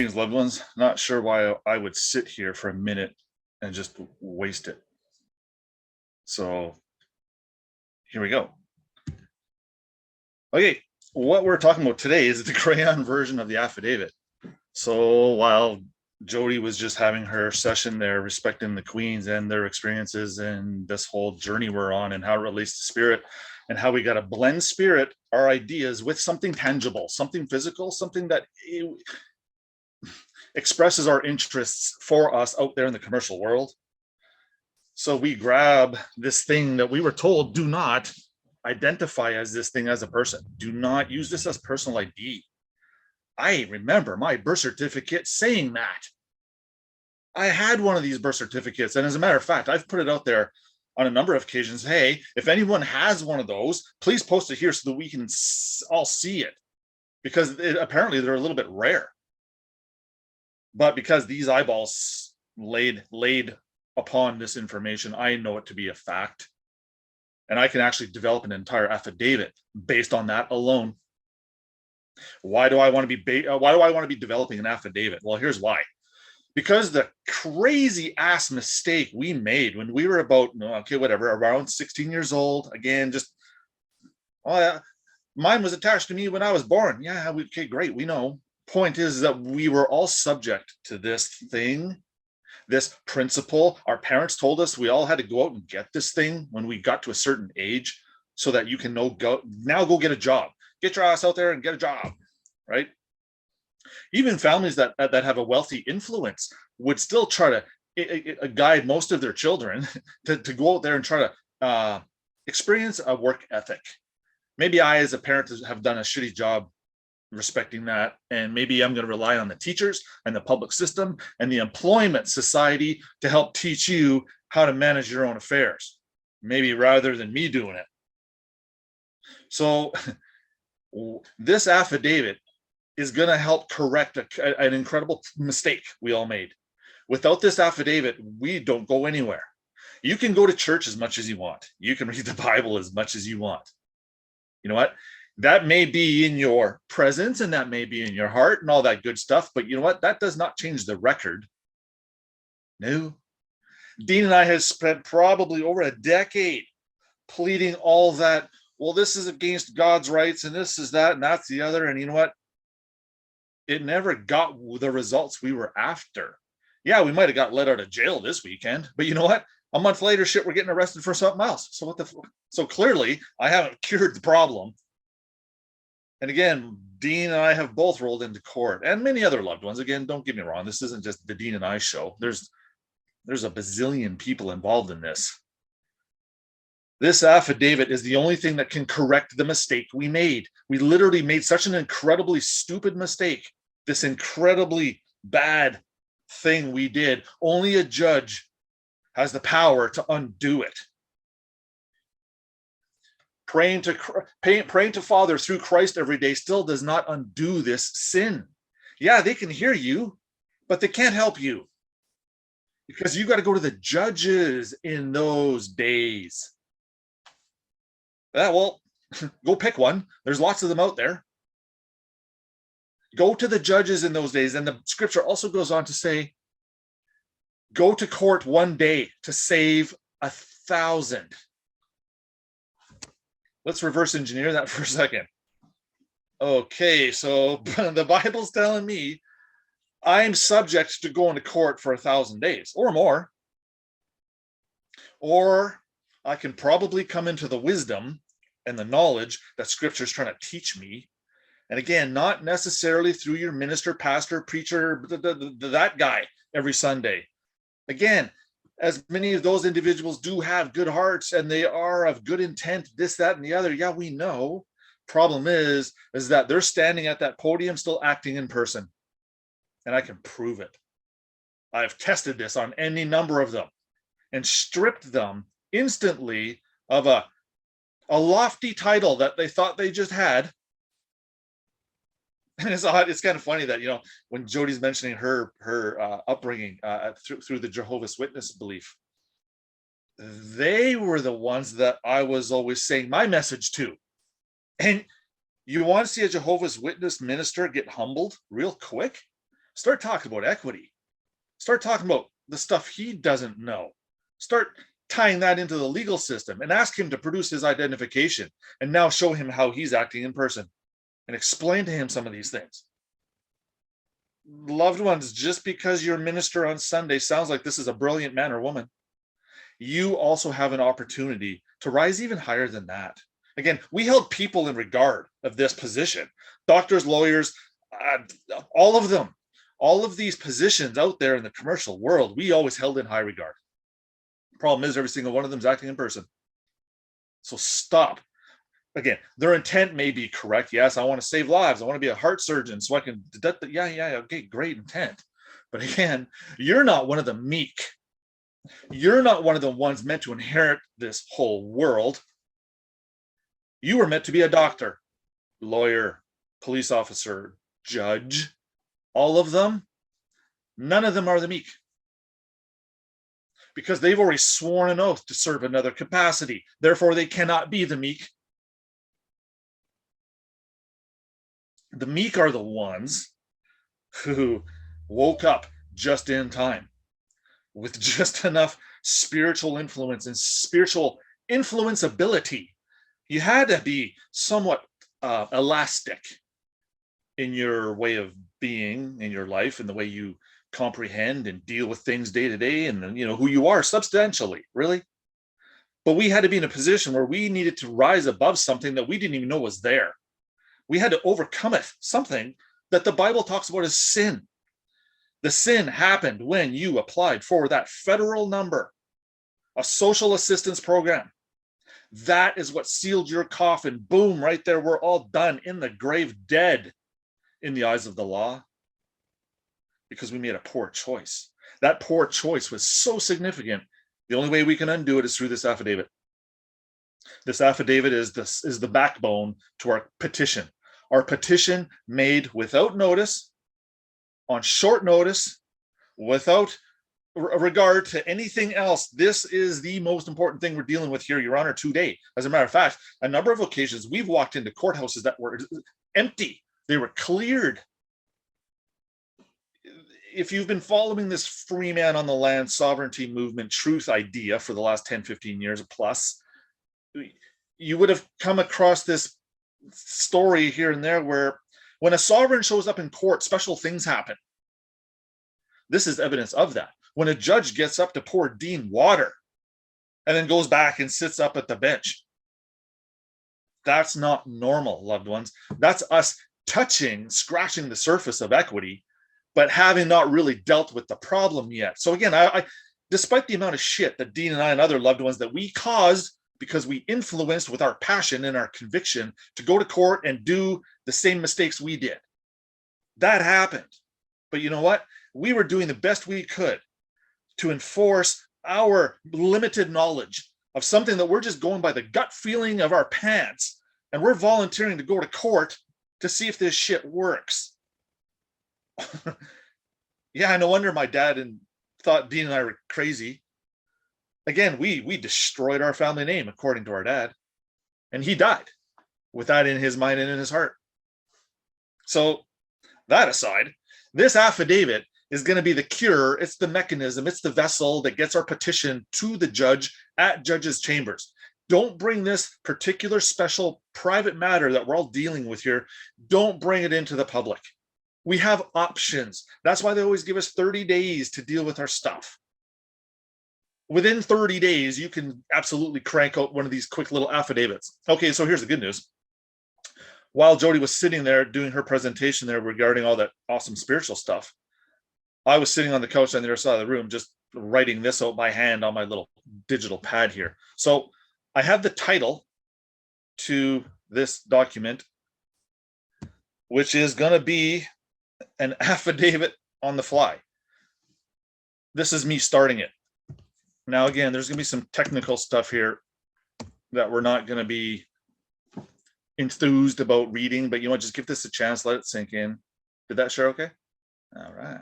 Greetings, loved ones. Not sure why I would sit here for a minute and just waste it. So here we go. Okay, what we're talking about today is the crayon version of the affidavit. So while Jody was just having her session there, respecting the queens and their experiences and this whole journey we're on and how it relates to spirit and how we got to blend spirit, our ideas, with something tangible, something physical, something that expresses our interests for us out there in the commercial world. So we grab this thing that we were told, do not identify as this thing as a person. Do not use this as personal ID. I remember my birth certificate saying that. I had one of these birth certificates. And as a matter of fact, I've put it out there on a number of occasions. Hey, if anyone has one of those, please post it here so that we can all see it. Because apparently they're a little bit rare. But because these eyeballs laid upon this information, I know it to be a fact. And I can actually develop an entire affidavit based on that alone. Why do I want to be developing an affidavit? Well, here's why. Because the crazy ass mistake we made when we were around 16 years old. Again, mine was attached to me when I was born. Yeah, okay, great, we know. Point is that we were all subject to this thing, this principle. Our parents told us we all had to go out and get this thing when we got to a certain age so that you can go get a job. Get your ass out there and get a job, right? Even families that have a wealthy influence would still try to guide most of their children to go out there and try to experience a work ethic. Maybe I, as a parent, have done a shitty job respecting that, and maybe I'm going to rely on the teachers and the public system and the employment society to help teach you how to manage your own affairs, maybe rather than me doing it. So this affidavit is going to help correct an incredible mistake we all made. Without this affidavit, we don't go anywhere. You can go to church as much as you want. You can read the Bible as much as you want. You know what? That may be in your presence and that may be in your heart and all that good stuff. But you know what? That does not change the record. No. Dean and I have spent probably over a decade pleading all that. Well, this is against God's rights and this is that and that's the other. And you know what? It never got the results we were after. Yeah, we might have got let out of jail this weekend. But you know what? A month later, shit, we're getting arrested for something else. So so clearly, I haven't cured the problem. And again, Dean and I have both rolled into court, and many other loved ones. Again, don't get me wrong. This isn't just the Dean and I show. There's a bazillion people involved in this. This affidavit is the only thing that can correct the mistake we made. We literally made such an incredibly stupid mistake. This incredibly bad thing we did. Only a judge has the power to undo it. Praying to Father through Christ every day still does not undo this sin. Yeah, they can hear you, but they can't help you because you got to go to the judges in those days. Well, go pick one. There's lots of them out there. Go to the judges in those days. And the scripture also goes on to say, go to court one day to save 1,000. Let's reverse engineer that for a second. Okay, so the Bible's telling me I'm subject to going to court for 1,000 days or more. Or I can probably come into the wisdom and the knowledge that Scripture is trying to teach me. And again, not necessarily through your minister, pastor, preacher, that guy every Sunday. Again, as many of those individuals do have good hearts and they are of good intent, this, that, and the other. Yeah, we know. Problem is that they're standing at that podium still acting in person. And I can prove it. I've tested this on any number of them and stripped them instantly of a lofty title that they thought they just had. And it's kind of funny that, when Jody's mentioning her upbringing through the Jehovah's Witness belief, they were the ones that I was always saying my message to. And you want to see a Jehovah's Witness minister get humbled real quick? Start talking about equity. Start talking about the stuff he doesn't know. Start tying that into the legal system and ask him to produce his identification and now show him how he's acting in person and explain to him some of these things. Loved ones, just because your minister on Sunday sounds like this is a brilliant man or woman, you also have an opportunity to rise even higher than that. Again, we held people in regard of this position. Doctors, lawyers, all of them, all of these positions out there in the commercial world, we always held in high regard. Problem is, every single one of them is acting in person. So stop. Again, their intent may be correct. Yes, I want to save lives. I want to be a heart surgeon so I can, yeah, okay, great intent. But again, you're not one of the meek. You're not one of the ones meant to inherit this whole world. You were meant to be a doctor, lawyer, police officer, judge. All of them, none of them are the meek, because they've already sworn an oath to serve another capacity. Therefore, they cannot be the meek. The meek are the ones who woke up just in time with just enough spiritual influence and spiritual influenceability. You had to be somewhat elastic in your way of being in your life and the way you comprehend and deal with things day to day, and who you are substantially, really. But we had to be in a position where we needed to rise above something that we didn't even know was there. We had to overcome it, something that the Bible talks about as sin. The sin happened when you applied for that federal number, a social assistance program. That is what sealed your coffin. Boom, right there. We're all done, in the grave, dead in the eyes of the law, because we made a poor choice. That poor choice was so significant. The only way we can undo it is through this affidavit. This affidavit is the backbone to our petition. Our petition made without notice, on short notice, without regard to anything else. This is the most important thing we're dealing with here, Your Honor, today. As a matter of fact, a number of occasions we've walked into courthouses that were empty. They were cleared. If you've been following this free man on the land sovereignty movement truth idea for the last 10, 15 years plus, you would have come across this story here and there where when a sovereign shows up in court, special things happen. This is evidence of that. When a judge gets up to pour Dean water and then goes back and sits up at the bench, that's not normal, loved ones. That's us scratching the surface of equity, but having not really dealt with the problem yet. So again, I despite the amount of shit that Dean and I and other loved ones that we caused because we influenced with our passion and our conviction to go to court and do the same mistakes we did, that happened. But you know what? We were doing the best we could to enforce our limited knowledge of something that we're just going by the gut feeling of our pants, and we're volunteering to go to court to see if this shit works. Yeah, no wonder my dad thought Dean and I were crazy. Again, we destroyed our family name, according to our dad, and he died with that in his mind and in his heart. So that aside, this affidavit is going to be the cure. It's the mechanism. It's the vessel that gets our petition to the judge at judge's chambers. Don't bring this particular special private matter that we're all dealing with here. Don't bring it into the public. We have options. That's why they always give us 30 days to deal with our stuff. Within 30 days, you can absolutely crank out one of these quick little affidavits. Okay, so here's the good news. While Jody was sitting there doing her presentation there regarding all that awesome spiritual stuff, I was sitting on the couch on the other side of the room, just writing this out by hand on my little digital pad here. So I have the title to this document, which is going to be an affidavit on the fly. This is me starting it. Now, again, there's going to be some technical stuff here that we're not going to be enthused about reading, but you know what, just give this a chance, let it sink in. Did that share okay? All right.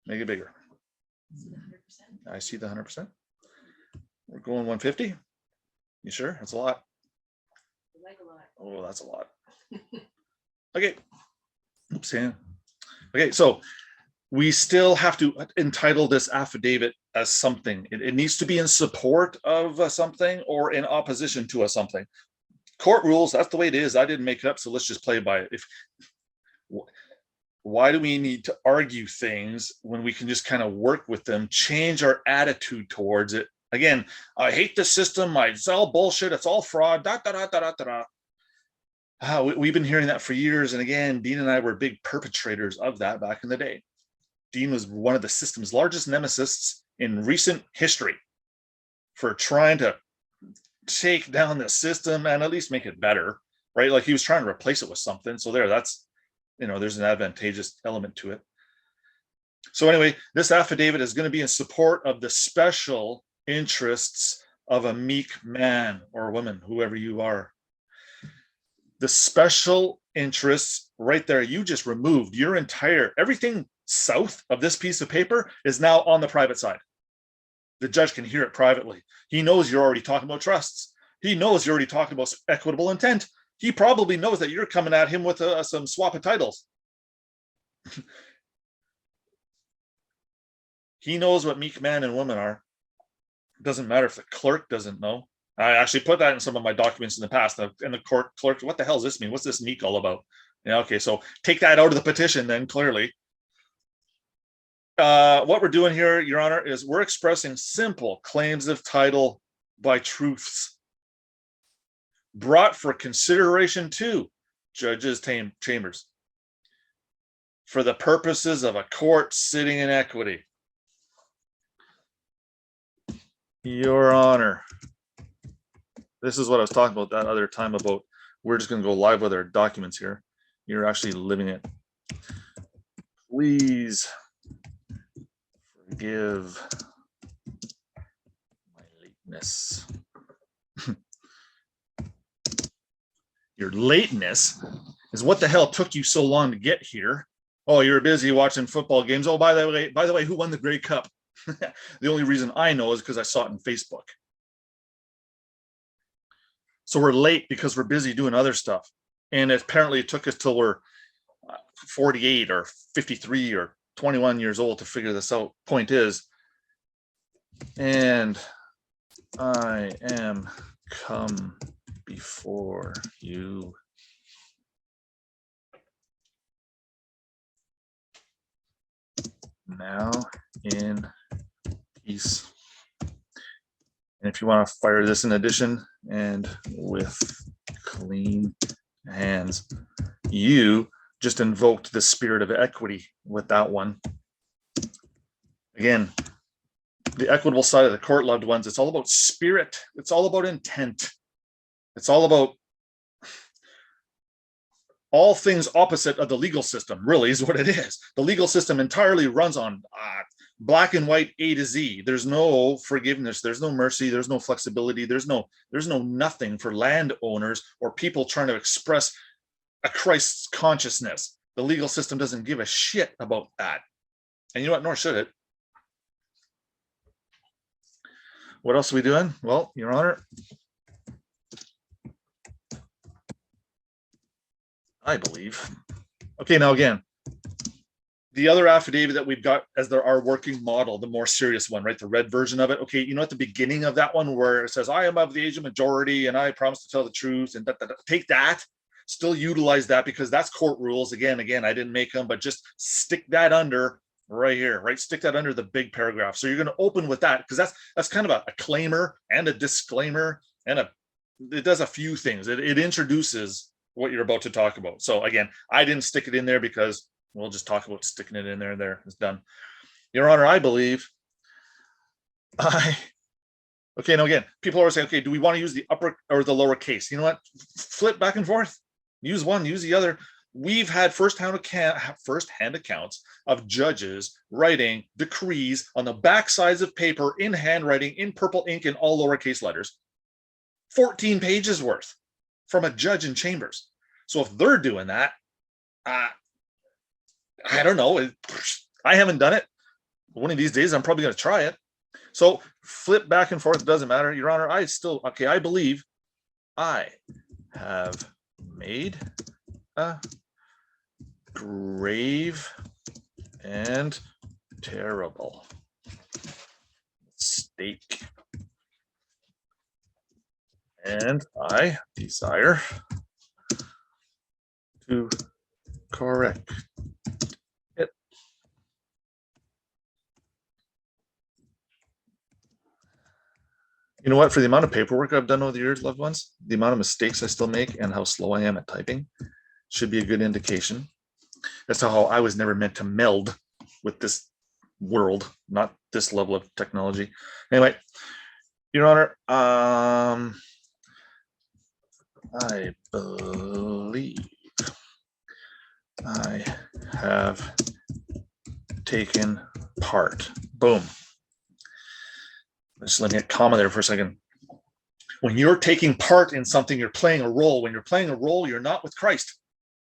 Make it bigger. I see the 100%. We're going 150. You sure? That's a lot. Oh, that's a lot. Okay. Oops, yeah. Okay, so we still have to entitle this affidavit as something. It needs to be in support of something or in opposition to a something. Court rules, that's the way it is. I didn't make it up, so let's just play by it. Why do we need to argue things when we can just kind of work with them, change our attitude towards it? Again, I hate the system. It's all bullshit. It's all fraud. Da, da, da, da, da, da. We've been hearing that for years. And again, Dean and I were big perpetrators of that back in the day. Dean was one of the system's largest nemesis in recent history for trying to take down the system and at least make it better, right? Like he was trying to replace it with something. So that's, there's an advantageous element to it. So anyway, this affidavit is going to be in support of the special interests of a meek man or woman, whoever you are. The special interests right there, you just removed your everything south of this piece of paper is now on the private side. The judge can hear it privately. He knows you're already talking about trusts. He knows you're already talking about equitable intent. He probably knows that you're coming at him with some swap of titles. He knows what meek man and woman are. It doesn't matter if the clerk doesn't know. I actually put that in some of my documents in the past. And the court clerk, what the hell does this mean? What's this meek all about? Yeah, okay, so take that out of the petition then, clearly. What we're doing here, Your Honor, is we're expressing simple claims of title by truths brought for consideration to judges' chambers for the purposes of a court sitting in equity. Your Honor, this is what I was talking about that other time about we're just going to go live with our documents here. You're actually living it. Please forgive my lateness. Your lateness is what the hell took you so long to get here. Oh, you're busy watching football games. Oh, by the way, who won the Grey Cup? The only reason I know is because I saw it on Facebook. So we're late because we're busy doing other stuff. And apparently it took us till we're 48 or 53 or 21 years old to figure this out. Point is, and I am come before you now in peace. And if you want to fire this in addition and with clean hands, you just invoked the spirit of equity with that one. Again, the equitable side of the court, loved ones, it's all about spirit. It's all about intent. It's all about all things opposite of the legal system, really is what it is. The legal system entirely runs on black and white, A to Z. There's no forgiveness. There's no mercy. There's no flexibility. There's no nothing for landowners or people trying to express a Christ's consciousness. The legal system doesn't give a shit about that. And you know what? Nor should it. What else are we doing? Well, Your Honor, I believe. Okay, now again, the other affidavit that we've got as our working model, the more serious one, right? The red version of it. Okay, you know at the beginning of that one where it says, I am of the Asian majority and I promise to tell the truth and take that, still utilize that because that's court rules. Again, I didn't make them, but just stick that under right here, right? Stick that under the big paragraph. So you're going to open with that because that's kind of a claimer and a disclaimer and it does a few things. It introduces what you're about to talk about. So again, I didn't stick it in there because we'll just talk about sticking it in there and there. It's done. Your Honor, I believe okay, now again, people always say, okay, do we want to use the upper or the lower case? You know what? Flip back and forth. Use one, use the other. We've had firsthand accounts of judges writing decrees on the back sides of paper in handwriting, in purple ink, in all lowercase letters. 14 pages worth from a judge in chambers. So if they're doing that, I don't know. I haven't done it. One of these days, I'm probably going to try it. So flip back and forth. It doesn't matter. Your Honor, I believe I have made a grave and terrible mistake. And I desire to correct it. You know what? For the amount of paperwork I've done over the years, loved ones, the amount of mistakes I still make and how slow I am at typing should be a good indication as to how I was never meant to meld with this world, not this level of technology. Anyway, Your Honor, I believe I have taken part. Boom. Just let me get comma there for a second. When you're taking part in something, you're playing a role. When you're playing a role, you're not with Christ.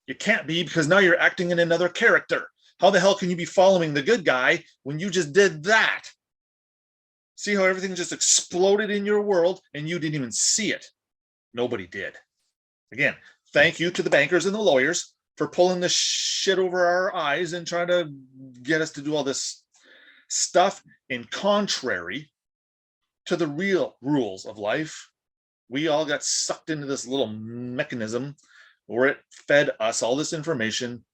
You can't be, because now you're acting in another character. How the hell can you be following the good guy when you just did that? See how everything just exploded in your world and you didn't even see it? Nobody did. Again, thank you to the bankers and the lawyers for pulling this shit over our eyes and trying to get us to do all this stuff in contrary to the real rules of life. We all got sucked into this little mechanism where it fed us all this information,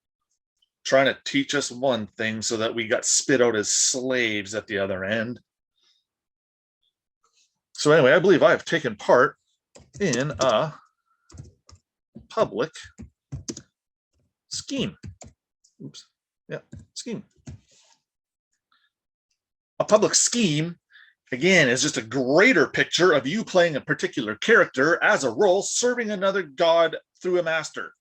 trying to teach us one thing so that we got spit out as slaves at the other end. So anyway, I believe I have taken part in a public scheme. Oops. Yeah, scheme. A public scheme, again, is just a greater picture of you playing a particular character as a role, serving another god through a master.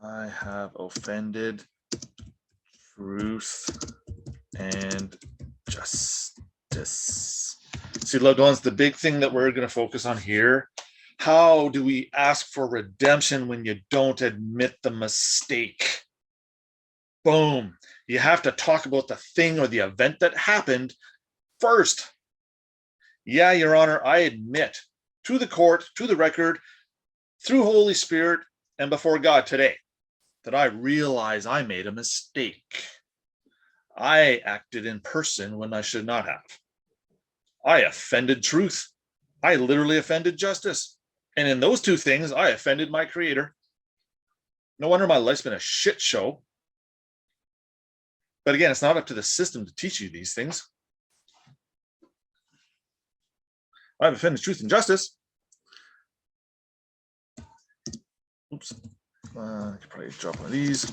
I have offended truth and justice. See, loved ones, the big thing that we're going to focus on here, how do we ask for redemption when you don't admit the mistake? Boom. You have to talk about the thing or the event that happened first. Yeah, Your Honor, I admit to the court, to the record, through Holy Spirit, and before God today, that I realize I made a mistake. I acted in person when I should not have. I offended truth. I literally offended justice. And in those two things, I offended my Creator. No wonder my life's been a shit show. But again, it's not up to the system to teach you these things. I've offended truth and justice. Oops. I could probably drop one of these.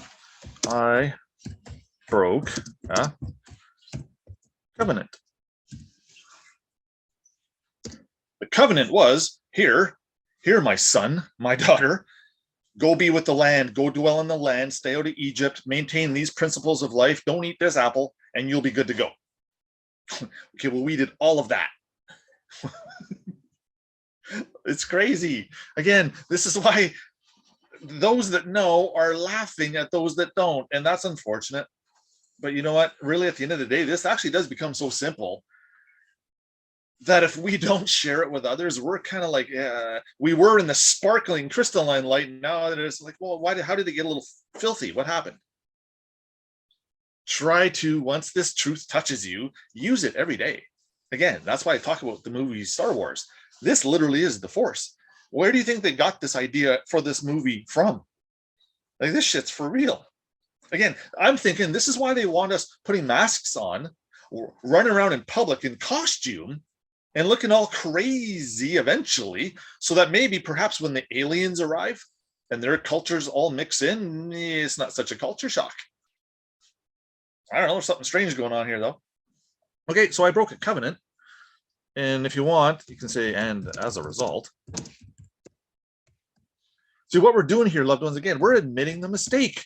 I broke a covenant. The covenant was, here, my son, my daughter, go be with the land, go dwell in the land, stay out of Egypt, maintain these principles of life, don't eat this apple, and you'll be good to go. Okay, well, we did all of that. It's crazy. Again, this is why those that know are laughing at those that don't, and that's unfortunate. But you know what? Really, at the end of the day, this actually does become so simple that if we don't share it with others, we're kind of like, we were in the sparkling crystalline light, and now it's like, well, how did it get a little filthy? What happened? Try to, once this truth touches you, use it every day. Again, that's why I talk about the movie Star Wars. This literally is the Force. Where do you think they got this idea for this movie from? Like, this shit's for real. Again, I'm thinking this is why they want us putting masks on, running around in public in costume, and looking all crazy eventually, so that maybe perhaps when the aliens arrive and their cultures all mix in, it's not such a culture shock. I don't know, there's something strange going on here though. Okay, so I broke a covenant And if you want, you can say, and as a result. See what we're doing here, loved ones, again, we're admitting the mistake.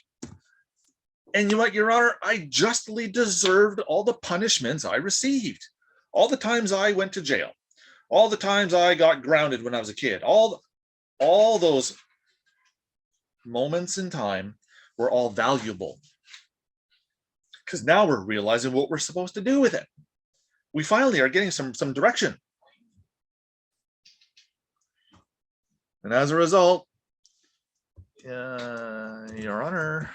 And you know what, Your Honor, I justly deserved all the punishments I received. All the times I went to jail, all the times I got grounded when I was a kid, all those moments in time were all valuable. Because now we're realizing what we're supposed to do with it. We finally are getting some direction. And as a result, Your Honor,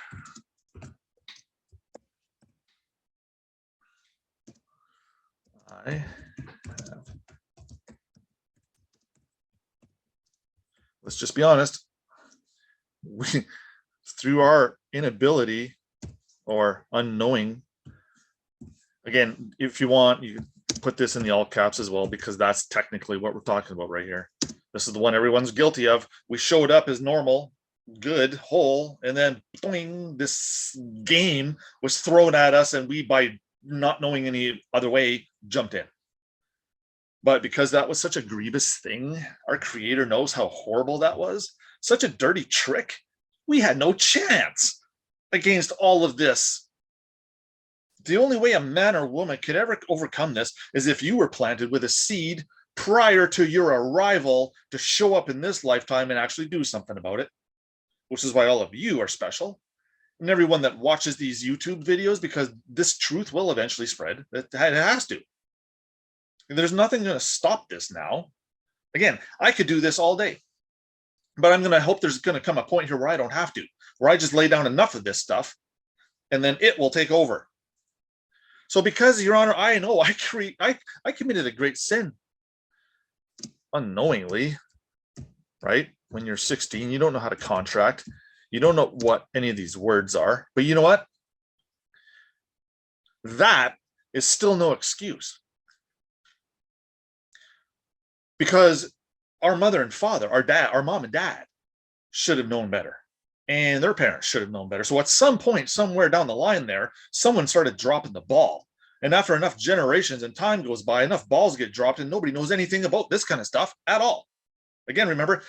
I have, let's just be honest, we, through our inability or unknowing, again, if you want, you can put this in the all caps as well, because that's technically what we're talking about right here. This is the one everyone's guilty of. We showed up as normal, good, whole, and then boing, this game was thrown at us, and we, by not knowing any other way, jumped in. But because that was such a grievous thing, our Creator knows how horrible that was, such a dirty trick, we had no chance against all of this. The only way a man or woman could ever overcome this is if you were planted with a seed prior to your arrival to show up in this lifetime and actually do something about it, which is why all of you are special. And everyone that watches these YouTube videos, because this truth will eventually spread. It has to. There's nothing going to stop this now. Again, I could do this all day, but I'm going to hope there's going to come a point here where I don't have to, where I just lay down enough of this stuff and then it will take over. So because, Your Honor, I know I committed a great sin unknowingly, right? When you're 16, you don't know how to contract. You don't know what any of these words are, but you know what? That is still no excuse. Because our mother and father, our mom and dad should have known better. And their parents should have known better. So at some point, somewhere down the line there, someone started dropping the ball. And after enough generations and time goes by, enough balls get dropped and nobody knows anything about this kind of stuff at all. Again, remember,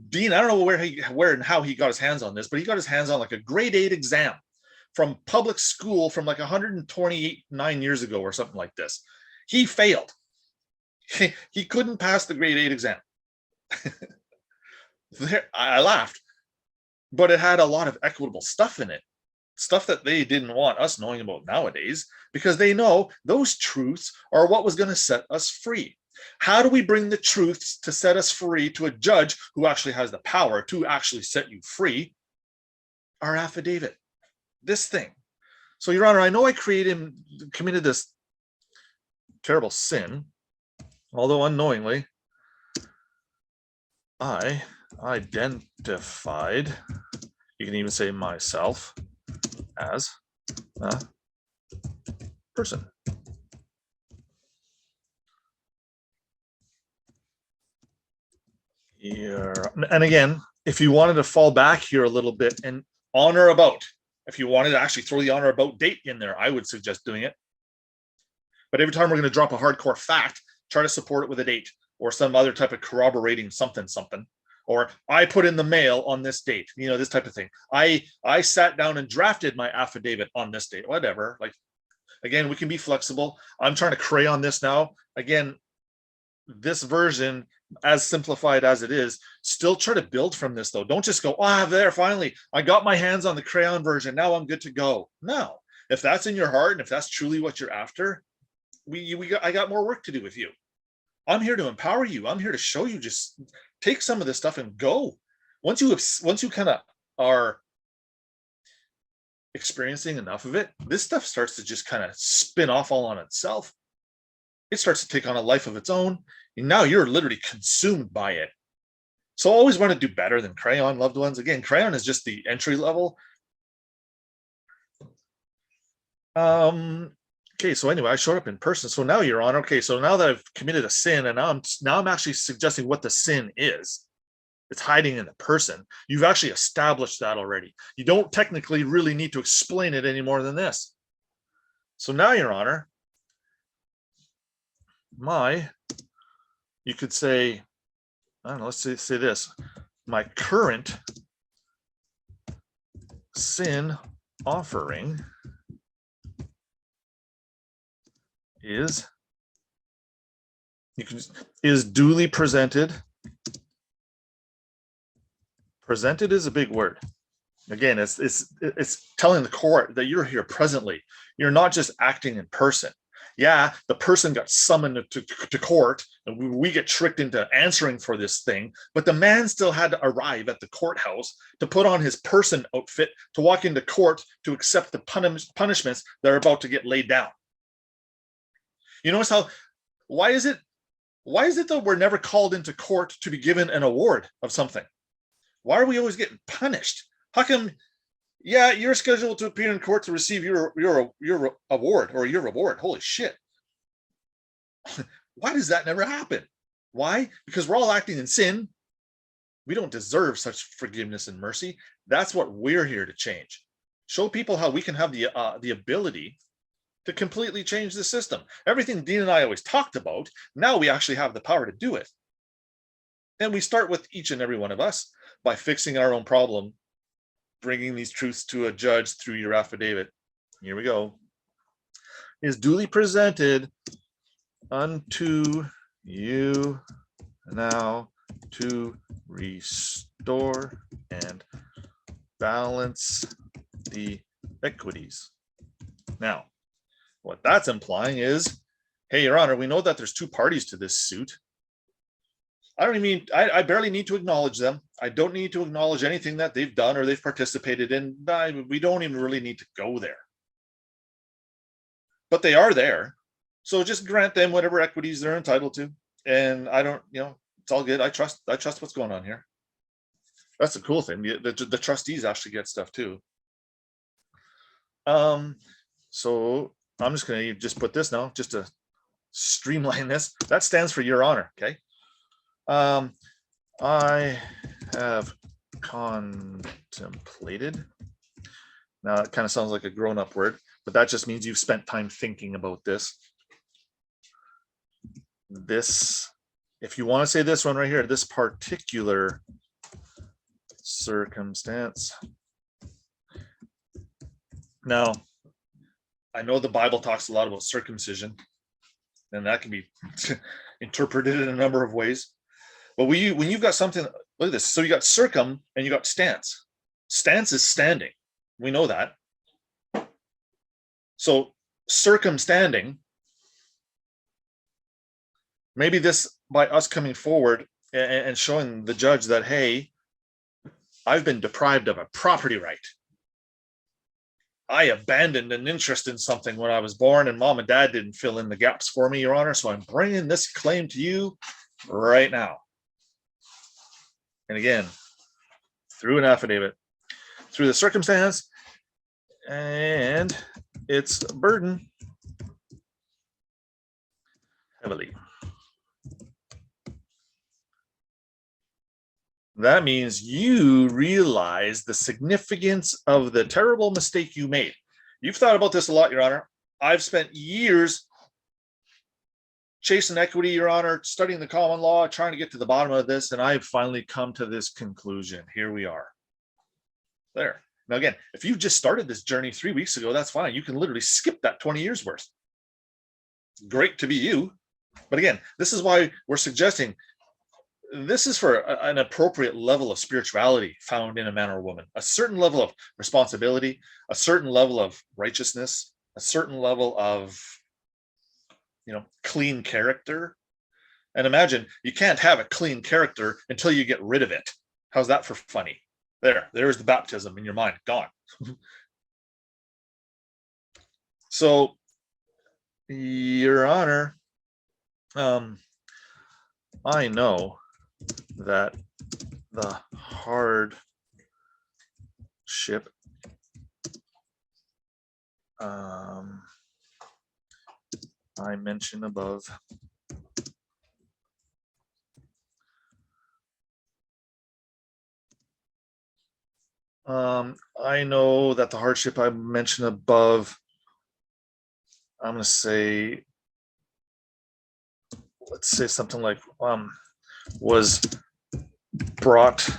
Dean, I don't know where and how he got his hands on this, but he got his hands on like a grade 8 exam from public school from like 129 years ago or something like this. He failed. He couldn't pass the grade 8 exam. I laughed, but it had a lot of equitable stuff in it, stuff that they didn't want us knowing about nowadays, because they know those truths are what was going to set us free. How do we bring the truths to set us free to a judge who actually has the power to actually set you free? Our affidavit, this thing. So, Your Honor, I know I committed this terrible sin, although unknowingly, I identified, you can even say myself, as a person. And again, if you wanted to fall back here a little bit and on or about, if you wanted to actually throw the on or about date in there, I would suggest doing it. But every time we're going to drop a hardcore fact, try to support it with a date or some other type of corroborating something, or I put in the mail on this date, this type of thing. I sat down and drafted my affidavit on this date, whatever. Like, again, we can be flexible. I'm trying to crayon this now. Again, this version, as simplified as it is, still try to build from this though. Don't just go, there, finally, I got my hands on the crayon version. Now I'm good to go. No, if that's in your heart and if that's truly what you're after, I got more work to do with you. I'm here to empower you. I'm here to show you, just take some of this stuff and go. Once you kind of are experiencing enough of it, this stuff starts to just kind of spin off all on itself. It starts to take on a life of its own. And now you're literally consumed by it. So always want to do better than crayon, loved ones. Again, crayon is just the entry level. Okay, so anyway, I showed up in person. So now, Your Honor, okay, so now that I've committed a sin, and now I'm actually suggesting what the sin is. It's hiding in the person. You've actually established that already. You don't technically really need to explain it any more than this. So now, Your Honor, you could say, I don't know, let's say this, my current sin offering is duly presented. Presented is a big word. Again, it's telling the court that you're here presently. You're not just acting in person. Yeah, the person got summoned to court, and we get tricked into answering for this thing, but the man still had to arrive at the courthouse to put on his person outfit to walk into court to accept the punishments that are about to get laid down. You notice how, why is it that we're never called into court to be given an award of something? Why are we always getting punished? How come, yeah, you're scheduled to appear in court to receive your award or your reward? Holy shit. Why does that never happen? Why? Because we're all acting in sin. We don't deserve such forgiveness and mercy. That's what we're here to change. Show people how we can have the ability to completely change the system. Everything Dean and I always talked about, now we actually have the power to do it. And we start with each and every one of us by fixing our own problem, bringing these truths to a judge through your affidavit. Here we go. Is duly presented unto you now to restore and balance the equities. Now, what that's implying is, hey, Your Honor, we know that there's two parties to this suit. I barely need to acknowledge them. I don't need to acknowledge anything that they've done or they've participated in. We don't even really need to go there. But they are there. So just grant them whatever equities they're entitled to. And I don't, it's all good. I trust what's going on here. That's the cool thing. The trustees actually get stuff too. So I'm just going to just put this now, just to streamline this. That stands for Your Honor, okay? I have contemplated. Now it kind of sounds like a grown-up word, but that just means you've spent time thinking about this. This, if you want to say this one right here, this particular circumstance. Now, I know the Bible talks a lot about circumcision, and that can be interpreted in a number of ways. But when you've got something, look at this. So you got circum and you got stance. Stance is standing. We know that. So circumstanding, maybe this, by us coming forward and showing the judge that, hey, I've been deprived of a property right. I abandoned an interest in something when I was born, and mom and dad didn't fill in the gaps for me, Your Honor. So I'm bringing this claim to you right now. And again, through an affidavit, through the circumstance and its burden heavily. That means you realize the significance of the terrible mistake you made. You've thought about this a lot, Your Honor. I've spent years chasing equity, Your Honor, studying the common law, trying to get to the bottom of this, and I've finally come to this conclusion. Here we are. There. Now, again, if you just started this journey 3 weeks ago, that's fine. You can literally skip that 20 years worth. Great to be you. But again, this is why we're suggesting this is for an appropriate level of spirituality found in a man or woman, a certain level of responsibility, a certain level of righteousness, a certain level of clean character. And imagine you can't have a clean character until you get rid of it. How's that for funny? There's the baptism in your mind, gone. So, Your Honor, I know that the hardship I mentioned above I know that the hardship I mentioned above, I'm going to say let's say something like was brought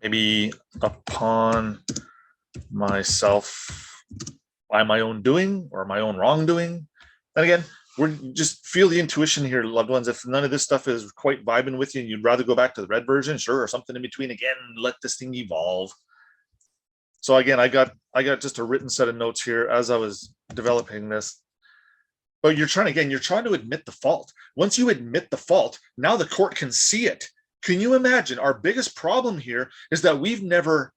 maybe upon myself by my own doing or my own wrongdoing. And again, we're just feel the intuition here, loved ones. If none of this stuff is quite vibing with you and you'd rather go back to the red version, sure, or something in between, again, let this thing evolve. So again, I got just a written set of notes here as I was developing this. But you're trying to admit the fault. Once you admit the fault, now the court can see it. Can you imagine? Our biggest problem here is that we never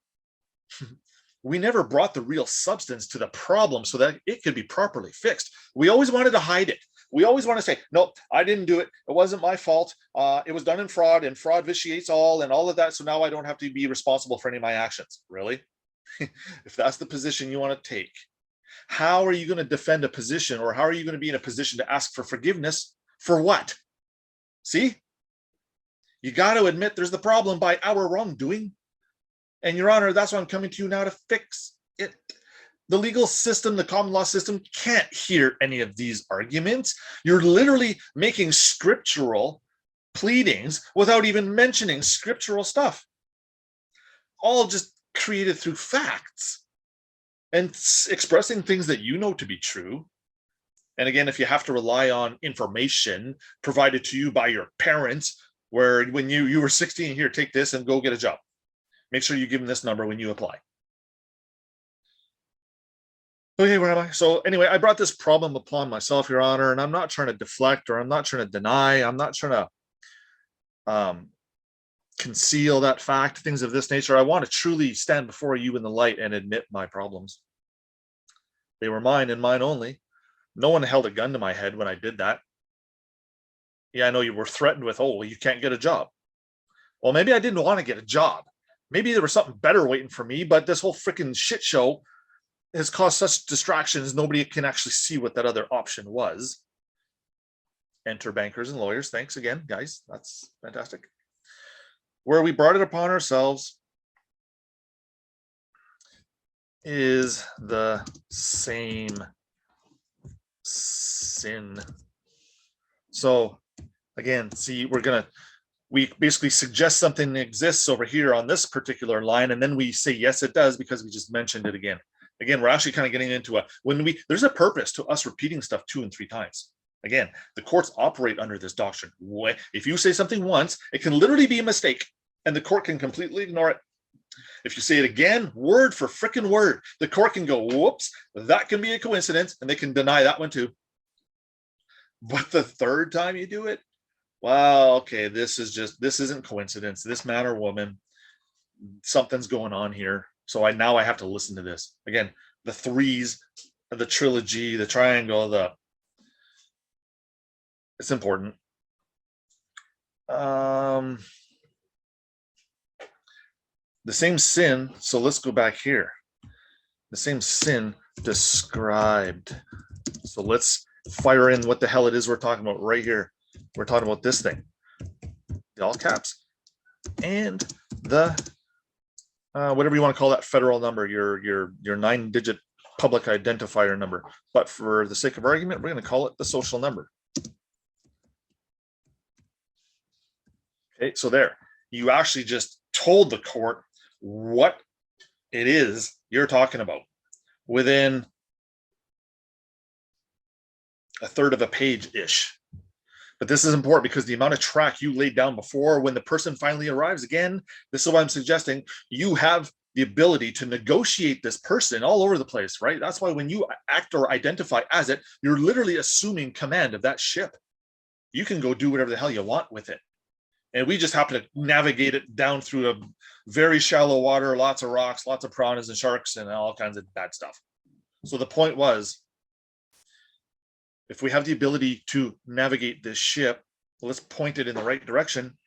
brought the real substance to the problem so that it could be properly fixed. We always wanted to hide it. We always want to say, no, I didn't do it. It wasn't my fault. It was done in fraud, and fraud vitiates all and all of that. So now I don't have to be responsible for any of my actions. Really? If that's the position you want to take, how are you going to defend a position, or how are you going to be in a position to ask for forgiveness for what? See? You got to admit there's the problem by our wrongdoing. And Your Honor, that's why I'm coming to you now to fix it. The legal system, the common law system, can't hear any of these arguments. You're literally making scriptural pleadings without even mentioning scriptural stuff. All just created through facts and expressing things that you know to be true. And again, if you have to rely on information provided to you by your parents, where when you were 16, here, take this and go get a job. Make sure you give them this number when you apply. Okay, where am I? So anyway, I brought this problem upon myself, Your Honor, and I'm not trying to deflect, or I'm not trying to deny. I'm not trying to conceal that fact, things of this nature. I want to truly stand before you in the light and admit my problems. They were mine and mine only. No one held a gun to my head when I did that. Yeah, I know you were threatened with, oh, well, you can't get a job. Well, maybe I didn't want to get a job. Maybe there was something better waiting for me, but this whole freaking shit show has caused such distractions, nobody can actually see what that other option was. Enter bankers and lawyers. Thanks again, guys. That's fantastic. Where we brought it upon ourselves is the same sin. So again, see, we basically suggest something exists over here on this particular line, and then we say, yes, it does, because we just mentioned it again. Again, we're actually kind of getting into there's a purpose to us repeating stuff 2 and 3 times. Again, the courts operate under this doctrine. If you say something once, it can literally be a mistake, and the court can completely ignore it. If you say it again, word for frickin' word, the court can go, whoops, that can be a coincidence, and they can deny that one too. But the third time you do it, well, okay, this isn't coincidence. This man or woman, something's going on here. So now I have to listen to this. Again, the threes, the trilogy, the triangle, it's important. The same sin, so let's go back here. The same sin described. So let's fire in what the hell it is we're talking about right here. We're talking about this thing, the all caps, and the whatever you want to call that federal number, your 9-digit public identifier number. But for the sake of argument, we're going to call it the social number. Okay, so there, you actually just told the court what it is you're talking about within a third of a page-ish. But this is important because the amount of track you laid down before, when the person finally arrives, again, this is what I'm suggesting, you have the ability to negotiate this person all over the place, right? That's why when you act or identify as it, you're literally assuming command of that ship. You can go do whatever the hell you want with it. And we just happen to navigate it down through a very shallow water, lots of rocks, lots of piranhas and sharks and all kinds of bad stuff. So the point was, if we have the ability to navigate this ship, let's point it in the right direction.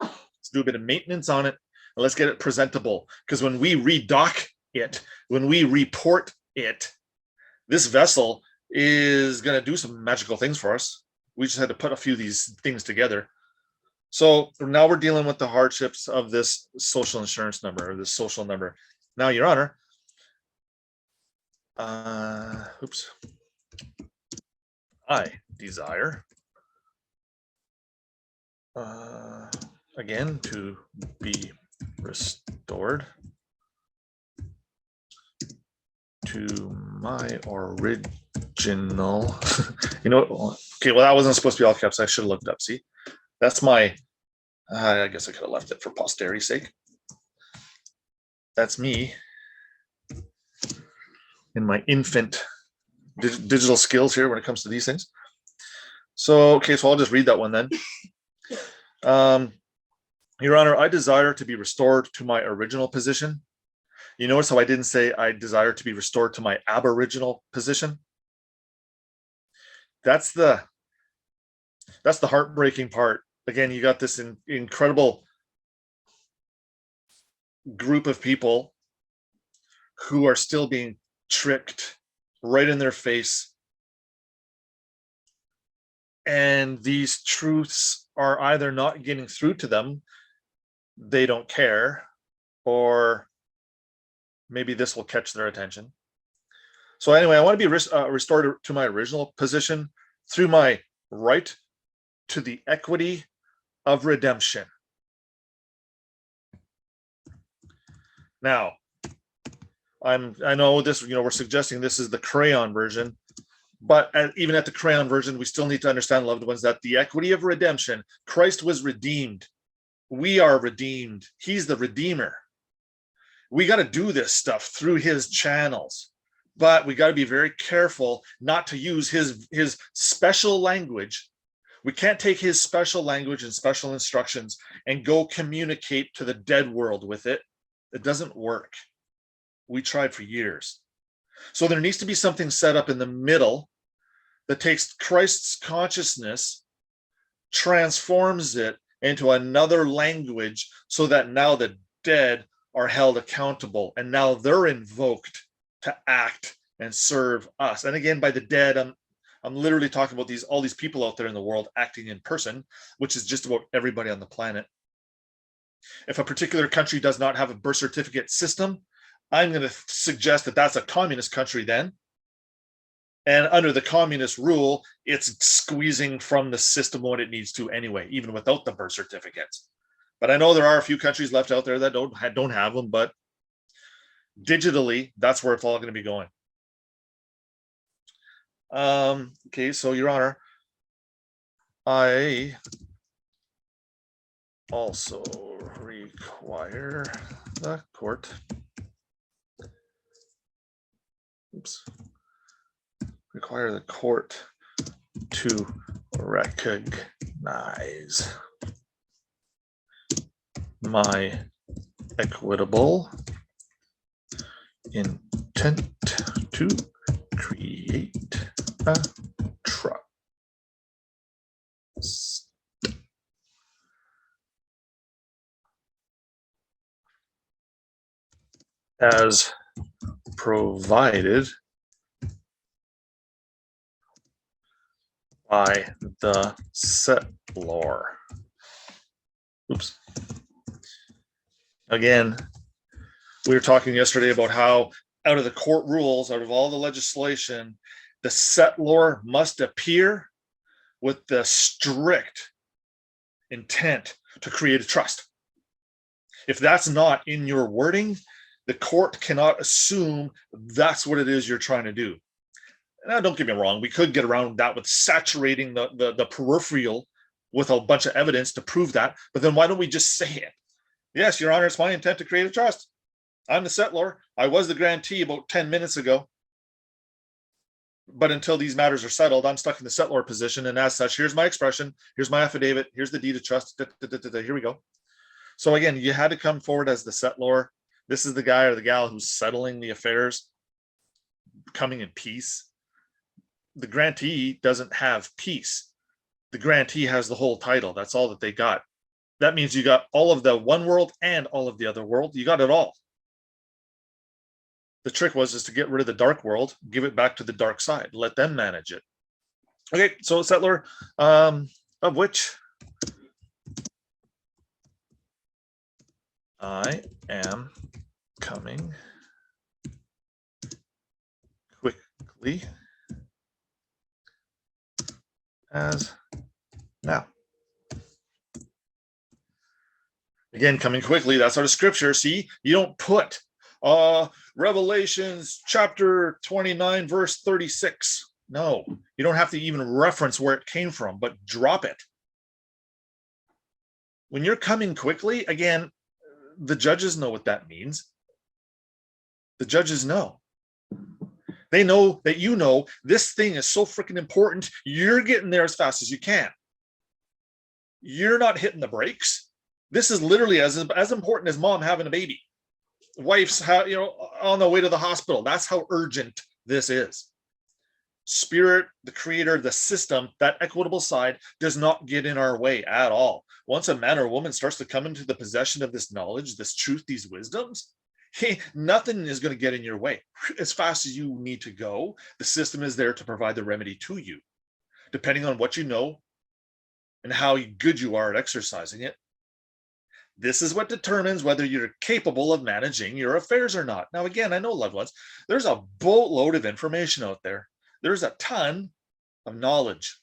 Let's do a bit of maintenance on it, and let's get it presentable. Because when we redock it, when we report it, this vessel is going to do some magical things for us. We just had to put a few of these things together. So now we're dealing with the hardships of this social insurance number, or this social number. Now, Your Honor, oops. I desire, again, to be restored to my original. You know what? Okay, well, that wasn't supposed to be all caps. I should have looked up. See, that's my. I guess I could have left it for posterity's sake. That's me in my infant digital skills here when it comes to these things. So, okay, so I'll just read that one then. Your Honor, I desire to be restored to my original position. You notice how I didn't say I desire to be restored to my aboriginal position? That's the heartbreaking part. Again, you got this incredible group of people who are still being tricked right in their face. And these truths are either not getting through to them, they don't care, or maybe this will catch their attention. So anyway, I want to be restored to my original position through my right to the equity of redemption. Now, I know this, we're suggesting this is the crayon version, but even at the crayon version, we still need to understand, loved ones, that the equity of redemption, Christ was redeemed. We are redeemed. He's the Redeemer. We got to do this stuff through his channels, but we got to be very careful not to use his special language. We can't take his special language and special instructions and go communicate to the dead world with it. It doesn't work. We tried for years. So there needs to be something set up in the middle that takes Christ's consciousness, transforms it into another language, so that now the dead are held accountable, and now they're invoked to act and serve us. And again, by the dead, I'm literally talking about all these people out there in the world acting in person, which is just about everybody on the planet. If a particular country does not have a birth certificate system, I'm going to suggest that that's a communist country then. And under the communist rule, it's squeezing from the system what it needs to anyway, even without the birth certificates. But I know there are a few countries left out there that don't have them, but digitally, that's where it's all going to be going. Okay, so Your Honor, I also require the court to recognize my equitable intent to create a trust as provided by the settlor. Oops. Again, we were talking yesterday about how out of the court rules, out of all the legislation, the settlor must appear with the strict intent to create a trust. If that's not in your wording, the court cannot assume that's what it is you're trying to do. Now, don't get me wrong, we could get around that with saturating the peripheral with a bunch of evidence to prove that, but then why don't we just say it? Yes, Your Honor, it's my intent to create a trust. I'm the settlor. I was the grantee about 10 minutes ago. But until these matters are settled, I'm stuck in the settlor position. And as such, here's my expression. Here's my affidavit. Here's the deed of trust. Here we go. So again, you had to come forward as the settlor. This is the guy or the gal who's settling the affairs, coming in peace. The grantee doesn't have peace. The grantee has the whole title. That's all that they got. That means you got all of the one world and all of the other world. You got it all. The trick was to get rid of the dark world, give it back to the dark side, let them manage it. Okay, so settlor, of which I am coming quickly as now. Again, coming quickly, that's out of scripture. See, you don't put Revelations chapter 29, verse 36. No, you don't have to even reference where it came from, but drop it. When you're coming quickly, again, the judges know what that means. The judges know. They know that you know this thing is so freaking important. You're getting there as fast as you can. You're not hitting the brakes. This is literally as important as mom having a baby. Wife's on the way to the hospital. That's how urgent this is. Spirit, the creator, the system, that equitable side does not get in our way at all. Once a man or a woman starts to come into the possession of this knowledge, this truth, these wisdoms, hey, nothing is going to get in your way. As fast as you need to go, the system is there to provide the remedy to you, depending on what you know and how good you are at exercising it. This is what determines whether you're capable of managing your affairs or not. Now, again, I know, loved ones, there's a boatload of information out there. There's a ton of knowledge.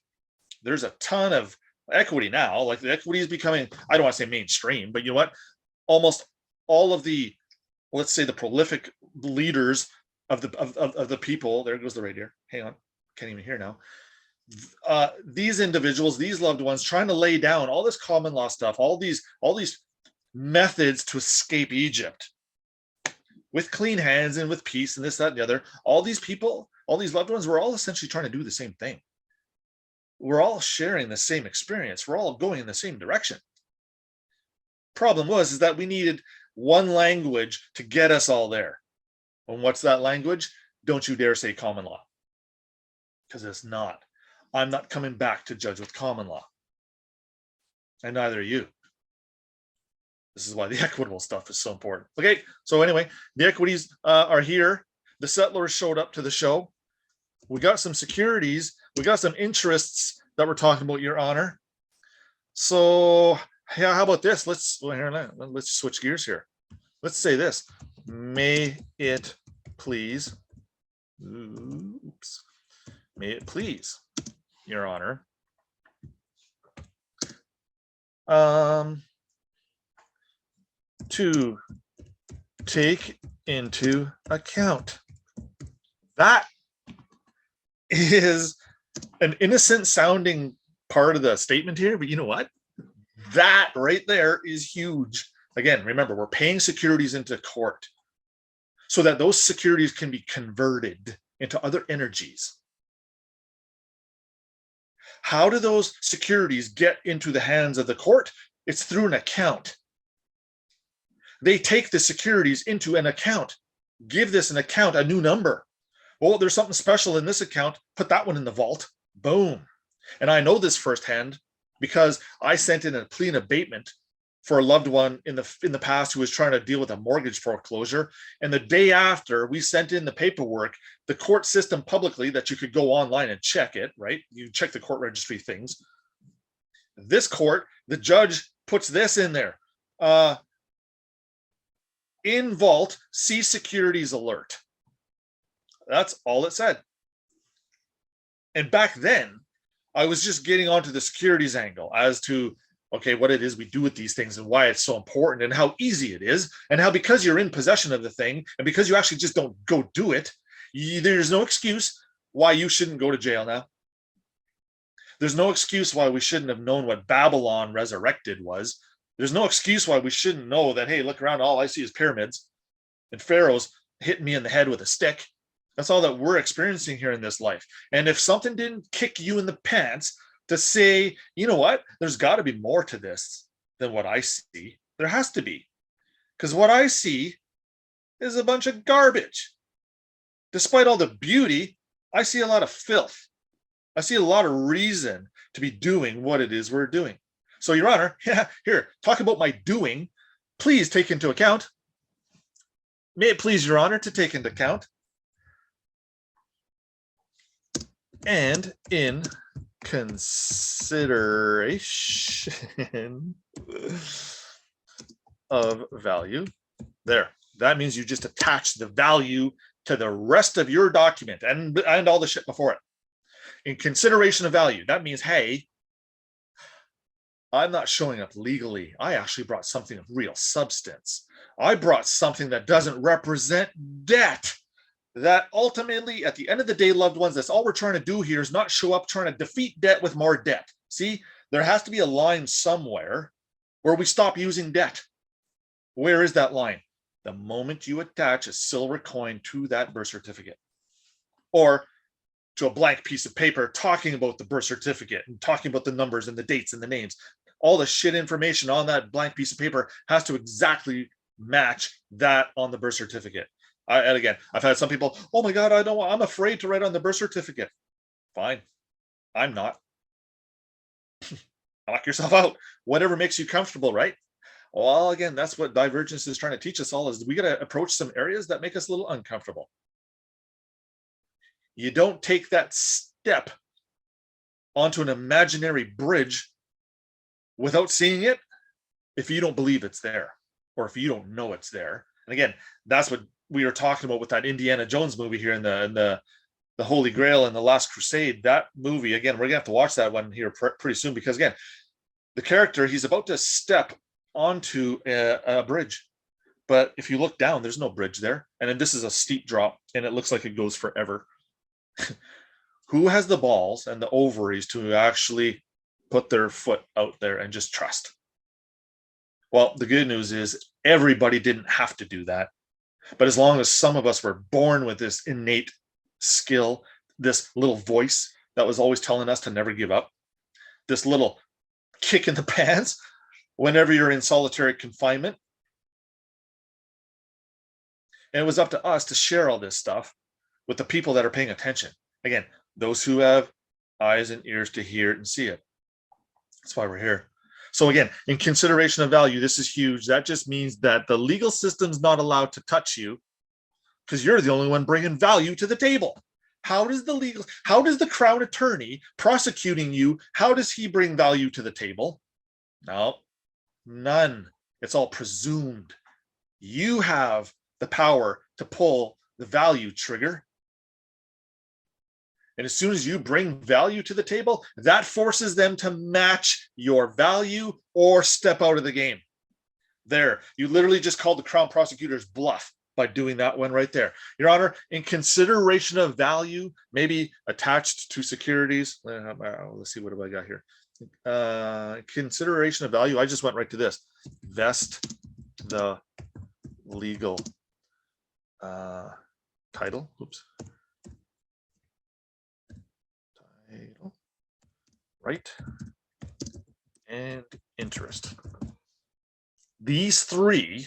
There's a ton of equity now. Like the equity is becoming, I don't want to say mainstream, but you know what? Almost all of the, let's say, the prolific leaders of the people. There goes the radio. Hang on, can't even hear now. These individuals, these loved ones, trying to lay down all this common law stuff, all these methods to escape Egypt with clean hands and with peace and this, that, and the other. All these people, all these loved ones, we're all essentially trying to do the same thing. We're all sharing the same experience. We're all going in the same direction. Problem is that we needed one language to get us all there. And what's that language? Don't you dare say common law. Because it's not. I'm not coming back to judge with common law. And neither are you. This is why the equitable stuff is so important. Okay, so anyway, the equities are here. The settlers showed up to the show. We got some securities. We got some interests that we're talking about, Your Honor. So yeah, how about this? Let's switch gears here. Let's say this. May it please. Oops. May it please, Your Honor. To take into account. That is an innocent sounding part of the statement here, but you know what? That right there is huge. Again, remember, we're paying securities into court so that those securities can be converted into other energies. How do those securities get into the hands of the court? It's through an account. They take the securities into an account, give this an account, a new number. Oh, there's something special in this account, put that one in the vault, boom. And I know this firsthand because I sent in a plea and abatement for a loved one in the past who was trying to deal with a mortgage foreclosure. And the day after we sent in the paperwork, the court system publicly that you could go online and check it, right? You check the court registry things. This court, the judge puts this in there. In vault, see securities alert. That's all it said. And back then, I was just getting onto the securities angle as to, okay, what it is we do with these things and why it's so important and how easy it is and how because you're in possession of the thing and because you actually just don't go do it, there's no excuse why you shouldn't go to jail now. There's no excuse why we shouldn't have known what Babylon resurrected was. There's no excuse why we shouldn't know that, hey, look around, all I see is pyramids and pharaohs hitting me in the head with a stick. That's all that we're experiencing here in this life. And if something didn't kick you in the pants to say, you know what, there's got to be more to this than what I see. There has to be. Because what I see is a bunch of garbage. Despite all the beauty, I see a lot of filth. I see a lot of reason to be doing what it is we're doing. So, Your Honor, here, talk about my doing. Please take into account. May it please Your Honor to take into account. And in consideration of value. There. That means you just attach the value to the rest of your document and all the shit before it. In consideration of value, that means, hey, I'm not showing up legally. I actually brought something of real substance. I brought something that doesn't represent debt. That ultimately, at the end of the day, loved ones, that's all we're trying to do here is not show up trying to defeat debt with more debt. See, there has to be a line somewhere where we stop using debt. Where is that line? The moment you attach a silver coin to that birth certificate or to a blank piece of paper talking about the birth certificate and talking about the numbers and the dates and the names, all the shit information on that blank piece of paper has to exactly match that on the birth certificate. And again, I've had some people, oh my God, I'm afraid to write on the birth certificate. Fine. I'm not. Knock yourself out. Whatever makes you comfortable, right? Well, again, that's what Divergence is trying to teach us all, is we got to approach some areas that make us a little uncomfortable. You don't take that step onto an imaginary bridge without seeing it if you don't believe it's there or if you don't know it's there. And again, that's what we were talking about with that Indiana Jones movie here in the Holy Grail and the Last Crusade. That movie, again, we're gonna have to watch that one here pretty soon, because again, the character, he's about to step onto a bridge, but if you look down, there's no bridge there, and then this is a steep drop and it looks like it goes forever. Who has the balls and the ovaries to actually put their foot out there and just trust? Well, the good news is everybody didn't have to do that. But as long as some of us were born with this innate skill, this little voice that was always telling us to never give up, this little kick in the pants whenever you're in solitary confinement. And it was up to us to share all this stuff with the people that are paying attention. Again, those who have eyes and ears to hear it and see it. That's why we're here. So again, in consideration of value, this is huge. That just means that the legal system's not allowed to touch you because you're the only one bringing value to the table. How does the Crown Attorney prosecuting you, how does he bring value to the table? No, none. It's all presumed. You have the power to pull the value trigger. And as soon as you bring value to the table, that forces them to match your value or step out of the game. There, you literally just called the Crown Prosecutor's bluff by doing that one right there. Your Honor, in consideration of value, maybe attached to securities. Let's see, what have I got here? Consideration of value, I just went right to this. Vest the legal title. Oops. Right, and interest. These three,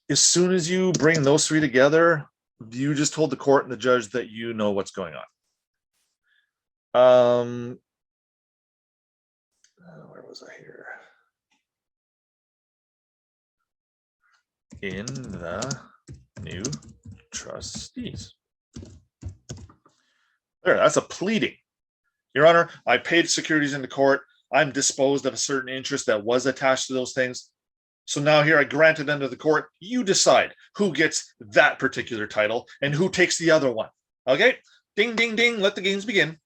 as soon as you bring those three together, you just told the court and the judge that you know what's going on. Where was I here? In the new trustees. There, that's a pleading. Your Honor, I paid securities into court. I'm disposed of a certain interest that was attached to those things. So now here I grant it under the court. You decide who gets that particular title and who takes the other one. Okay? Ding, ding, ding. Let the games begin.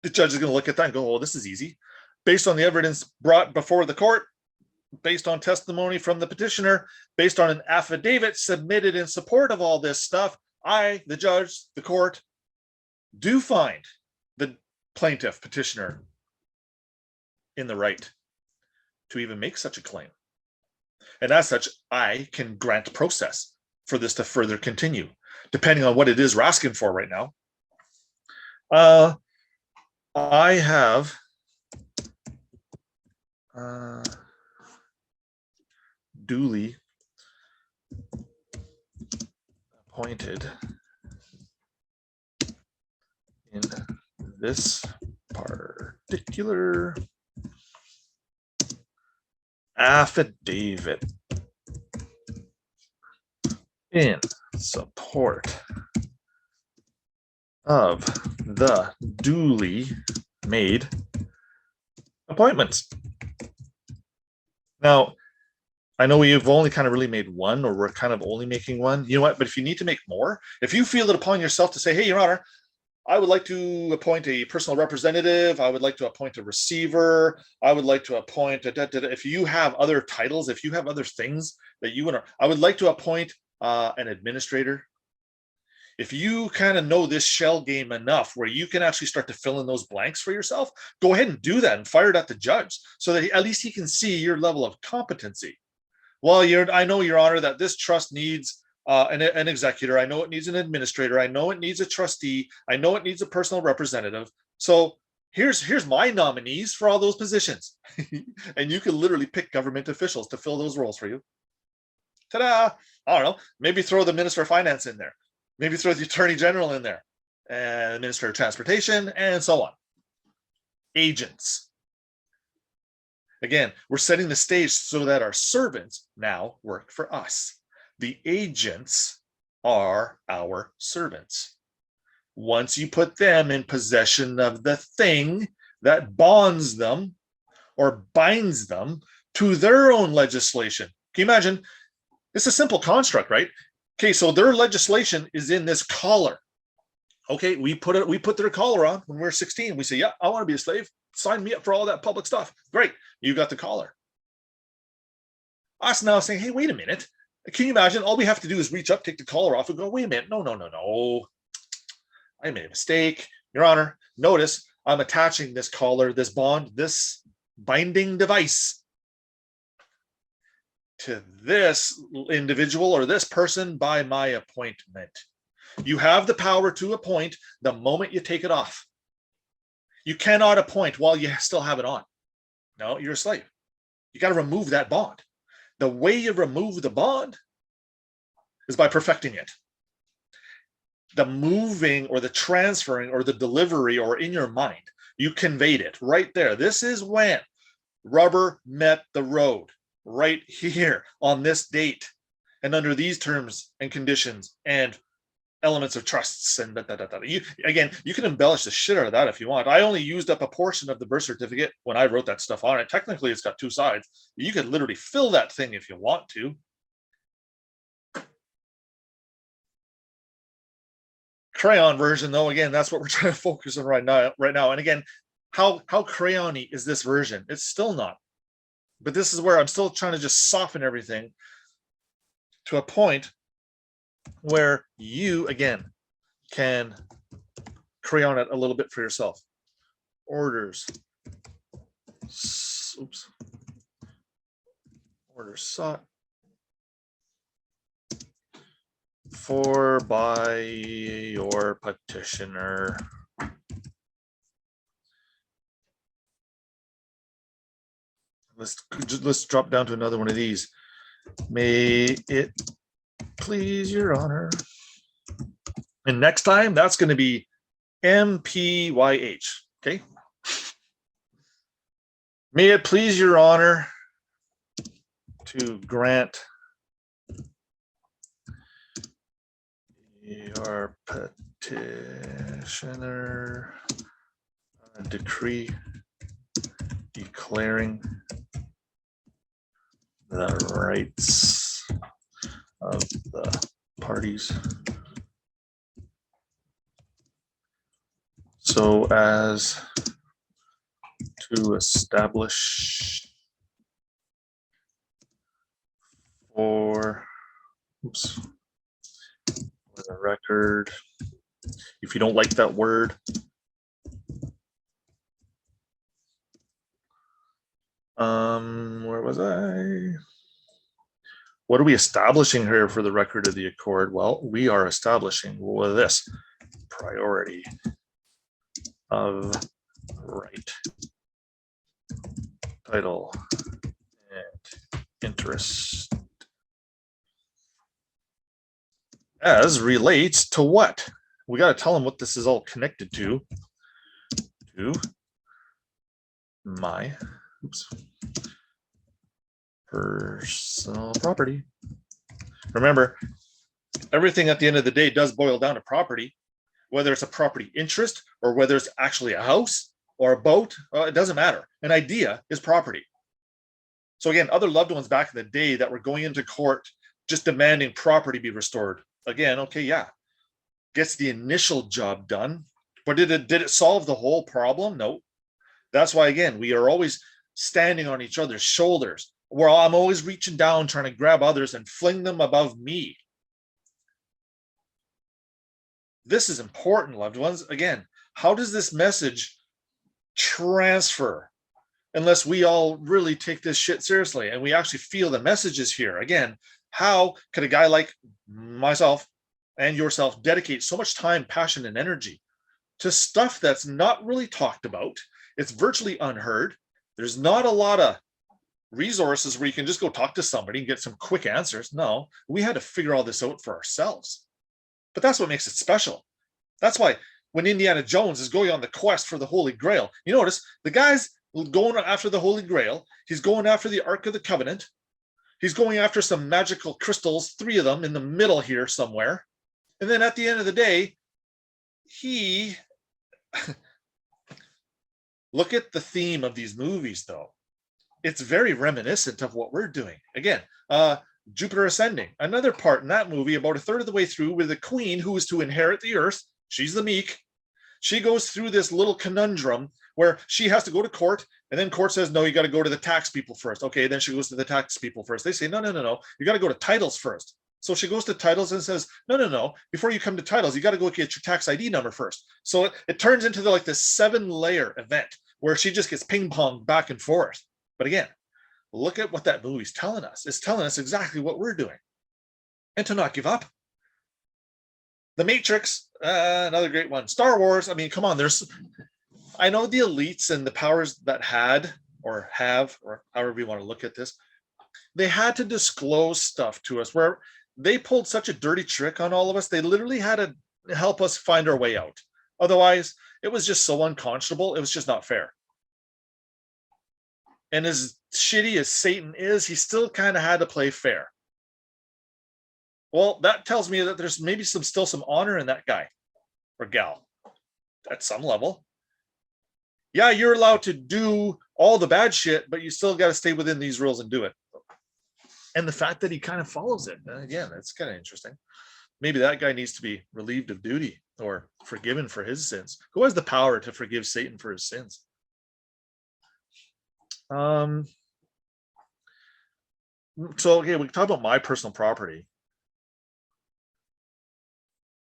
The judge is going to look at that and go, oh, this is easy. Based on the evidence brought before the court, based on testimony from the petitioner, based on an affidavit submitted in support of all this stuff, I, the judge, the court, do find the plaintiff petitioner in the right to even make such a claim. And as such, I can grant process for this to further continue, depending on what it is we're asking for right now. I have duly appointed in this particular affidavit in support of the duly made appointments. Now, I know we've only kind of really made one, or we're kind of only making one. You know what? But if you need to make more, if you feel it upon yourself to say, hey, Your Honor, I would like to appoint a personal representative. I would like to appoint a receiver. I would like to appoint if you have other titles, if you have other things that you want to, I would like to appoint an administrator. If you kind of know this shell game enough where you can actually start to fill in those blanks for yourself, go ahead and do that and fire it at the judge so that at least he can see your level of competency. Well, I know, Your Honor, that this trust needs an executor. I know it needs an administrator. I know it needs a trustee. I know it needs a personal representative. So here's my nominees for all those positions. And you can literally pick government officials to fill those roles for you. Ta-da! I don't know. Maybe throw the Minister of Finance in there. Maybe throw the Attorney General in there. And the Minister of Transportation, and so on. Agents. Again, we're setting the stage so that our servants now work for us. The agents are our servants. Once you put them in possession of the thing that bonds them or binds them to their own legislation. Can you imagine? It's a simple construct, right? Okay, so their legislation is in this collar. Okay, we put their collar on when we're 16. We say, yeah, I want to be a slave. Sign me up for all that public stuff. Great, you got the collar. Us now saying, hey, wait a minute. Can you imagine? All we have to do is reach up, take the collar off, and go, wait a minute. No. I made a mistake. Your Honor, notice I'm attaching this collar, this bond, this binding device to this individual or this person by my appointment. You have the power to appoint the moment you take it off. You cannot appoint while you still have it on. No, you're a slave. You got to remove that bond. The way you remove the bond is by perfecting it. The moving or the transferring or the delivery or in your mind, you conveyed it right there. This is when rubber met the road, right here on this date and under these terms and conditions and elements of trusts and you can embellish the shit out of that if you want. I only used up a portion of the birth certificate when I wrote that stuff on it. Technically, it's got two sides. You could literally fill that thing if you want to. Crayon version, though, again, that's what we're trying to focus on right now. And again, how crayon-y is this version? It's still not. But this is where I'm still trying to just soften everything to a point where you, again, can crayon it a little bit for yourself. Orders. Oops. Orders sought for by your petitioner. Let's drop down to another one of these. May it please your honor. And next time, that's going to be MPYH. Okay. May it please your honor to grant your petitioner a decree declaring the rights of the parties so as to establish for the record. If you don't like that word, where was I? What are we establishing here for the record of the accord? Well, we are establishing with this priority of right, title, and interest as relates to what? We got to tell them what this is all connected to my personal property. Remember, everything at the end of the day does boil down to property, whether it's a property interest or whether it's actually a house or a boat, it doesn't matter. An idea is property. So again, other loved ones back in the day that were going into court just demanding property be restored. Again, okay, yeah, gets the initial job done, but did it solve the whole problem? No. That's why, again, we are always standing on each other's shoulders, where I'm always reaching down, trying to grab others and fling them above me. This is important, loved ones. Again, how does this message transfer unless we all really take this shit seriously and we actually feel the messages here? Again, how could a guy like myself and yourself dedicate so much time, passion, and energy to stuff that's not really talked about? It's virtually unheard. There's not a lot of resources where you can just go talk to somebody and get some quick answers. No, we had to figure all this out for ourselves. But that's what makes it special. That's why when Indiana Jones is going on the quest for the Holy Grail, you notice the guy's going after the Holy Grail. He's going after the Ark of the Covenant. He's going after some magical crystals, 3 of them in the middle here somewhere. And then at the end of the day, he... Look at the theme of these movies, though. It's very reminiscent of what we're doing. Again, Jupiter Ascending, another part in that movie, about a third of the way through, with the queen who is to inherit the earth. She's the meek. She goes through this little conundrum where she has to go to court, and then court says, no, you got to go to the tax people first. Okay, then she goes to the tax people first. They say, no, you got to go to titles first. So she goes to titles and says, no, before you come to titles, you got to go get your tax ID number first. So it turns into like this 7-layer event where she just gets ping-ponged back and forth. But again, look at what that movie's telling us. It's telling us exactly what we're doing. And to not give up. The Matrix, another great one. Star Wars, I mean, come on, I know the elites and the powers that had, or have, or however you want to look at this, they had to disclose stuff to us where they pulled such a dirty trick on all of us. They literally had to help us find our way out. Otherwise, it was just so unconscionable. It was just not fair. And as shitty as Satan is, he still kind of had to play fair. Well, that tells me that there's maybe still some honor in that guy or gal at some level. Yeah, you're allowed to do all the bad shit, but you still got to stay within these rules and do it. And the fact that he kind of follows it, again, that's kind of interesting. Maybe that guy needs to be relieved of duty or forgiven for his sins. Who has the power to forgive Satan for his sins? So, okay, we can talk about my personal property.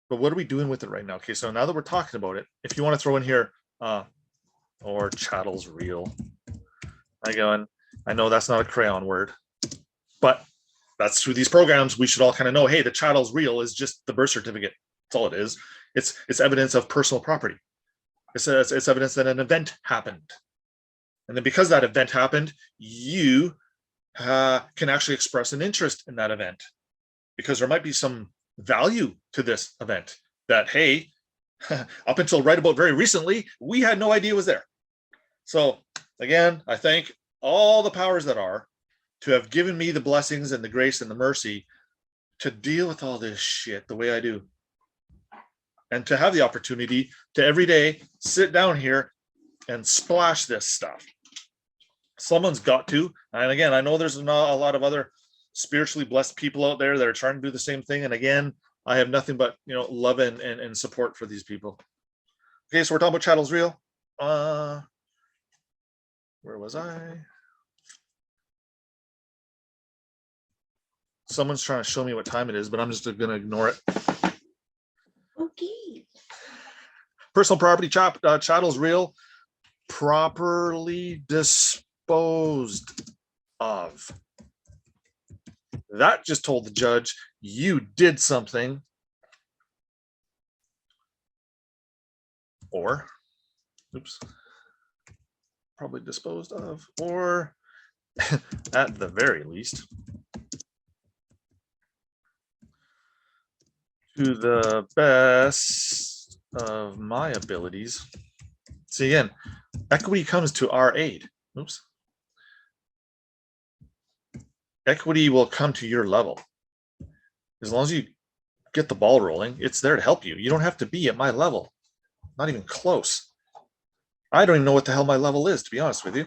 But what are we doing with it right now? Okay, so now that we're talking about it, if you want to throw in here, or chattel's real. I know that's not a crayon word, but that's through these programs. We should all kind of know, hey, the chattel's real is just the birth certificate. That's all it is. It's evidence of personal property. It's evidence that an event happened. And then because that event happened, you can actually express an interest in that event because there might be some value to this event that, hey, up until right about very recently, we had no idea was there. So again, I thank all the powers that are to have given me the blessings and the grace and the mercy to deal with all this shit the way I do. And to have the opportunity to every day sit down here and splash this stuff. Someone's got to. And again, I know there's not a lot of other spiritually blessed people out there that are trying to do the same thing. And again, I have nothing but, love and support for these people. Okay, so we're talking about chattel's real. Where was I? Someone's trying to show me what time it is, but I'm just going to ignore it. Okay. Personal property, chattel's real. Properly disposed of. That just told the judge you did something, or probably disposed of, or at the very least, to the best of my abilities. See, again, equity comes to our aid. Equity will come to your level. As long as you get the ball rolling, it's there to help you. You don't have to be at my level. Not even close. I don't even know what the hell my level is, to be honest with you.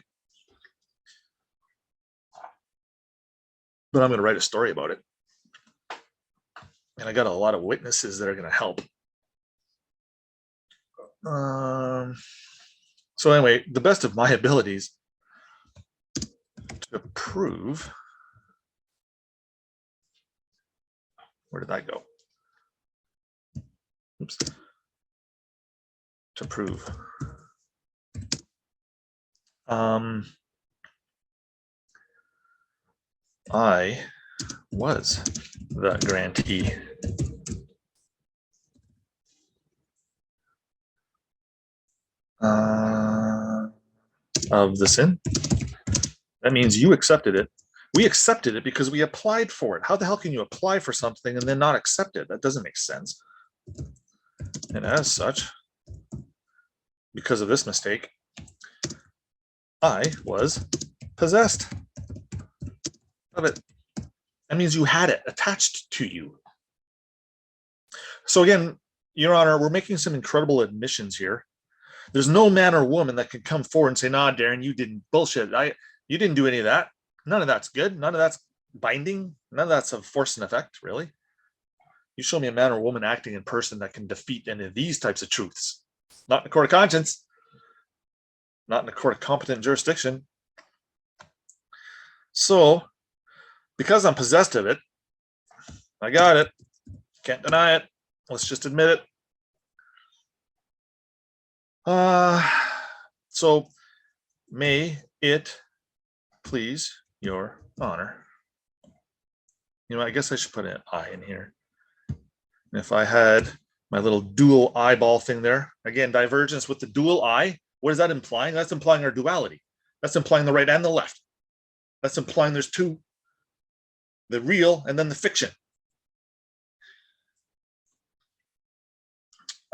but I'm going to write a story about it. And I got a lot of witnesses that are going to help. So anyway, the best of my abilities to prove. Where did that go? Oops. To prove. I was the grantee of the sin. That means you accepted it. We accepted it because we applied for it. How the hell can you apply for something and then not accept it? That doesn't make sense. And as such, because of this mistake, I was possessed of it. That means you had it attached to you. So again, Your Honor, we're making some incredible admissions here. There's no man or woman that can come forward and say, nah, Darren, you didn't bullshit. You didn't do any of that. None of that's good. None of that's binding. None of that's of force and effect, really. You show me a man or woman acting in person that can defeat any of these types of truths. Not in a court of conscience. Not in a court of competent jurisdiction. So, because I'm possessed of it, I got it. Can't deny it. Let's just admit it. So, may it please Your Honor. You know, I guess I should put an I in here. And if I had my little dual eyeball thing there, again, divergence with the dual eye, what is that implying? That's implying our duality. That's implying the right and the left. That's implying there's two, the real and then the fiction.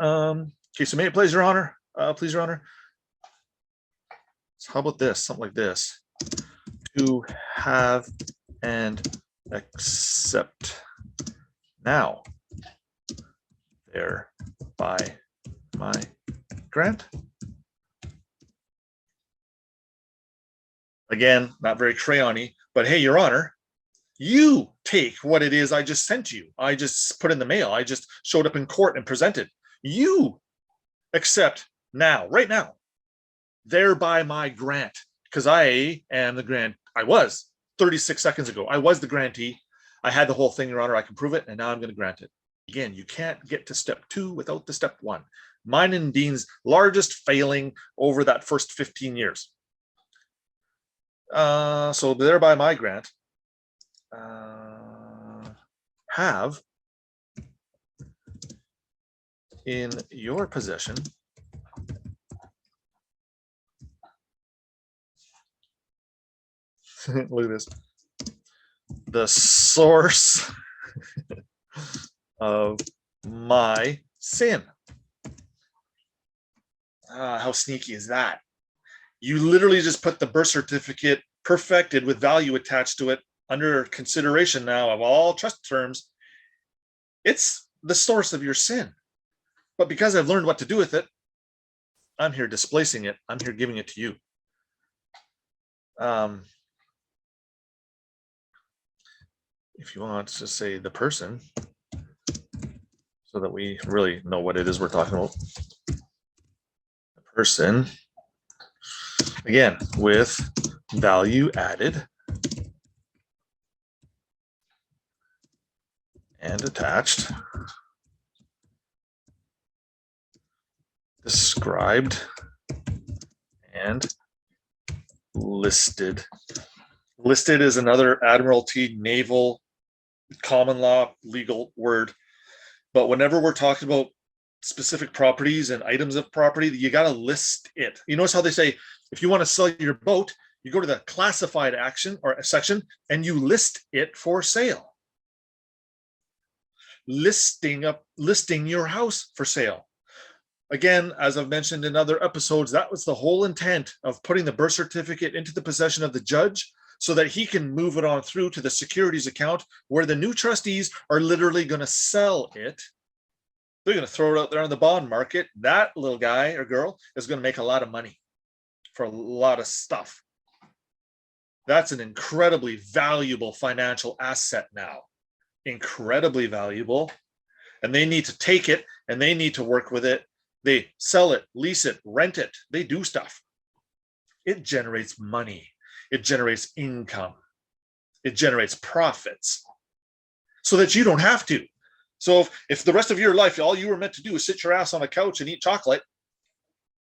Okay, so may it please Your Honor, please Your Honor. So how about this, something like this? To have and accept now, thereby my grant. Again, not very crayon-y, but hey, Your Honor, you take what it is I just sent you. I just put in the mail. I just showed up in court and presented. You accept now, right now, thereby my grant, because I am the grant. I was 36 seconds ago. I was the grantee. I had the whole thing, Your Honor. I can prove it, and now I'm going to grant it. Again, you can't get to step 2 without the step 1. Mine and Dean's largest failing over that first 15 years. So thereby my grant, have in your possession look at this, the source of my sin. How sneaky is that? You literally just put the birth certificate perfected with value attached to it under consideration now of all trust terms. It's the source of your sin. But because I've learned what to do with it, I'm here displacing it. I'm here giving it to you. If you want to say the person, so that we really know what it is we're talking about. The person, again, with value added and attached, described and listed. Listed is another Admiralty naval common law legal word, but whenever we're talking about specific properties and items of property, you got to list it. You notice how they say if you want to sell your boat, you go to the classified action or a section and you list it for sale. Listing your house for sale. Again, as I've mentioned in other episodes, that was the whole intent of putting the birth certificate into the possession of the judge so that he can move it on through to the securities account where the new trustees are literally going to sell it. They're going to throw it out there on the bond market. That little guy or girl is going to make a lot of money for a lot of stuff. That's an incredibly valuable financial asset now. Incredibly valuable. And they need to take it and they need to work with it. They sell it, lease it, rent it. They do stuff. It generates money. It generates income. It generates profits so that you don't have to. So if the rest of your life, all you were meant to do is sit your ass on a couch and eat chocolate,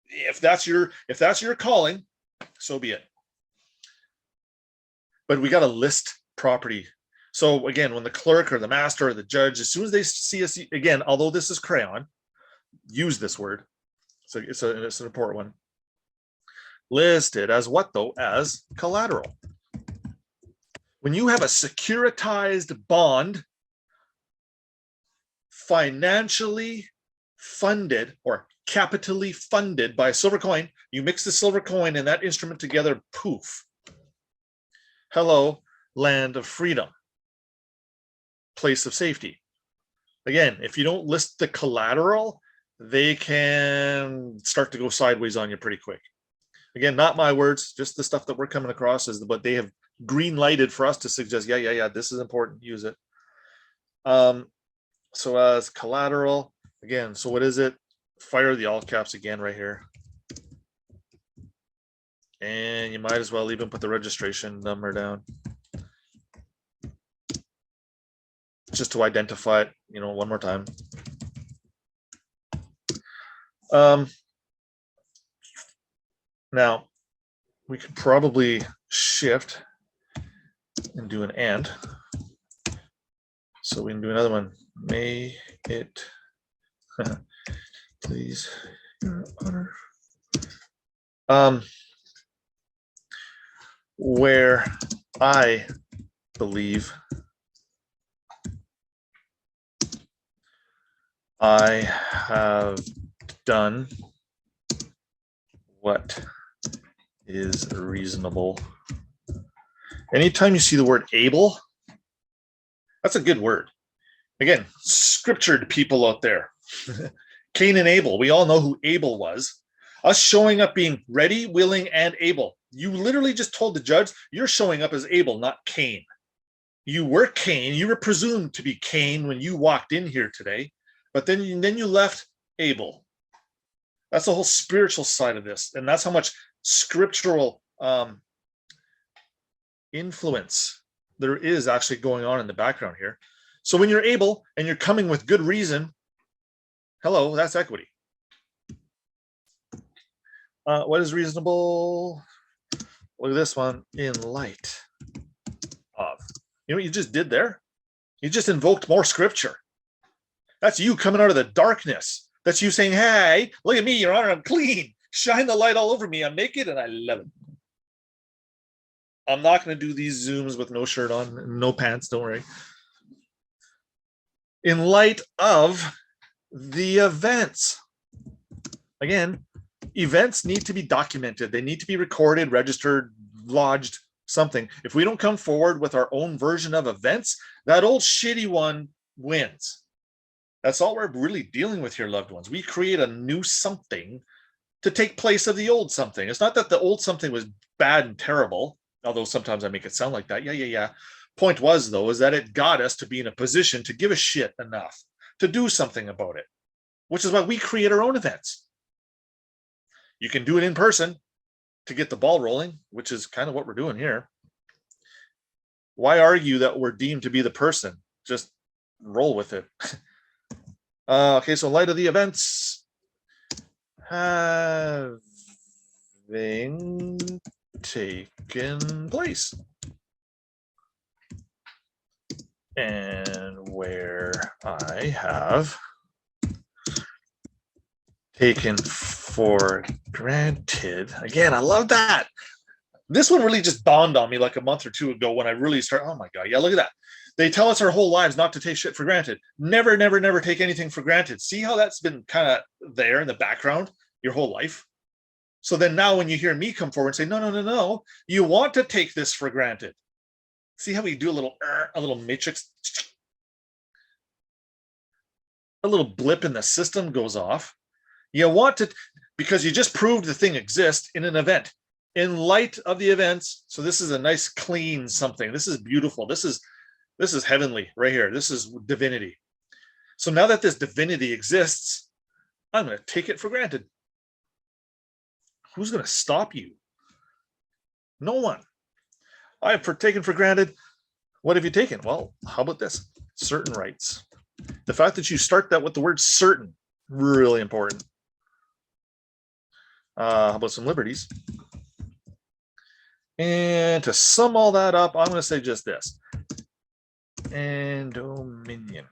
if that's your calling, so be it. But we got to list property. So again, when the clerk or the master or the judge, as soon as they see us, again, although this is crayon, use this word. So it's an important one. Listed as what though? As collateral. When you have a securitized bond, financially funded or capitally funded by a silver coin, you mix the silver coin and that instrument together, poof. Hello, land of freedom. Place of safety. Again, if you don't list the collateral, they can start to go sideways on you pretty quick. Again, not my words, just the stuff that we're coming across is what they have green lighted for us to suggest. Yeah, this is important. Use it. So as collateral, again, so what is it? Fire the all caps again right here. And you might as well even put the registration number down. Just to identify it, one more time. Now, we could probably shift and do an and. So we can do another one. May it please, Your Honor. Where I believe I have done what is reasonable. Anytime you see the word able, that's a good word. Again, scriptured people out there. Cain and Abel, we all know who Abel was. Us showing up being ready, willing, and able. You literally just told the judge, you're showing up as Abel, not Cain. You were Cain. You were presumed to be Cain when you walked in here today, but then you left Abel. That's the whole spiritual side of this, and that's how much scriptural influence there is actually going on in the background here. So when you're able and you're coming with good reason, hello, that's equity. What is reasonable? Look at this one. In light of. You know what you just did there? You just invoked more scripture. That's you coming out of the darkness. That's you saying, hey, look at me, Your Honor, I'm clean. Shine the light all over me. I'm naked and I love it. I'm not going to do these Zooms with no shirt on, no pants, don't worry. In light of the events. Again, events need to be documented. They need to be recorded, registered, lodged, something. If we don't come forward with our own version of events, that old shitty one wins. That's all we're really dealing with here, loved ones. We create a new something to take place of the old something. It's not that the old something was bad and terrible, although sometimes I make it sound like that. Yeah. Point was, though, is that it got us to be in a position to give a shit enough to do something about it, which is why we create our own events. You can do it in person to get the ball rolling, which is kind of what we're doing here. Why argue that we're deemed to be the person? Just roll with it. Okay, so in light of the events having taken place and where I have taken for granted. Again, I love that. This one really just dawned on me like a month or two ago when I really started, oh my God, yeah, look at that. They tell us our whole lives not to take shit for granted. Never, never, never take anything for granted. See how that's been kind of there in the background your whole life? So then now when you hear me come forward and say, no, you want to take this for granted. See how we do a little matrix, a little blip in the system goes off. You want to, because you just proved the thing exists in an event. in light of the events. So this is a nice clean something. This is beautiful. This is heavenly right here. This is divinity. So now that this divinity exists, I'm going to take it for granted. Who's going to stop you? No one. I have taken for granted. What have you taken? Well, how about this? Certain rights. The fact that you start that with the word certain, really important. How about some liberties? And to sum all that up, I'm going to say just this. And dominion.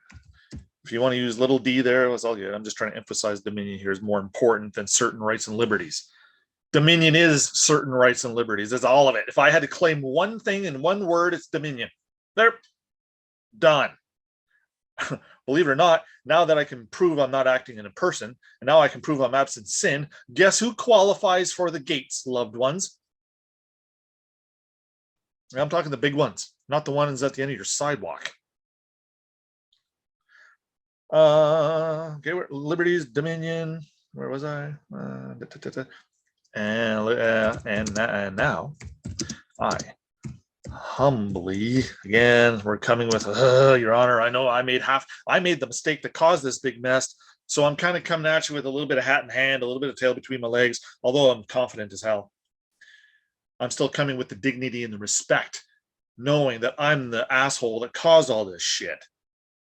If you want to use little d there, it's all good. I'm just trying to emphasize dominion here is more important than certain rights and liberties. Dominion is certain rights and liberties. That's all of it. If I had to claim one thing in one word, it's dominion. There. Done. Believe it or not, now that I can prove I'm not acting in a person, and now I can prove I'm absent sin, guess who qualifies for the gates, loved ones? I'm talking the big ones, not the ones at the end of your sidewalk. Okay, liberties, dominion. Where was I? And now I humbly, again, we're coming with, Your Honor, I know I made the mistake that caused this big mess. So I'm kind of coming at you with a little bit of hat in hand, a little bit of tail between my legs, although I'm confident as hell. I'm still coming with the dignity and the respect, knowing that I'm the asshole that caused all this shit.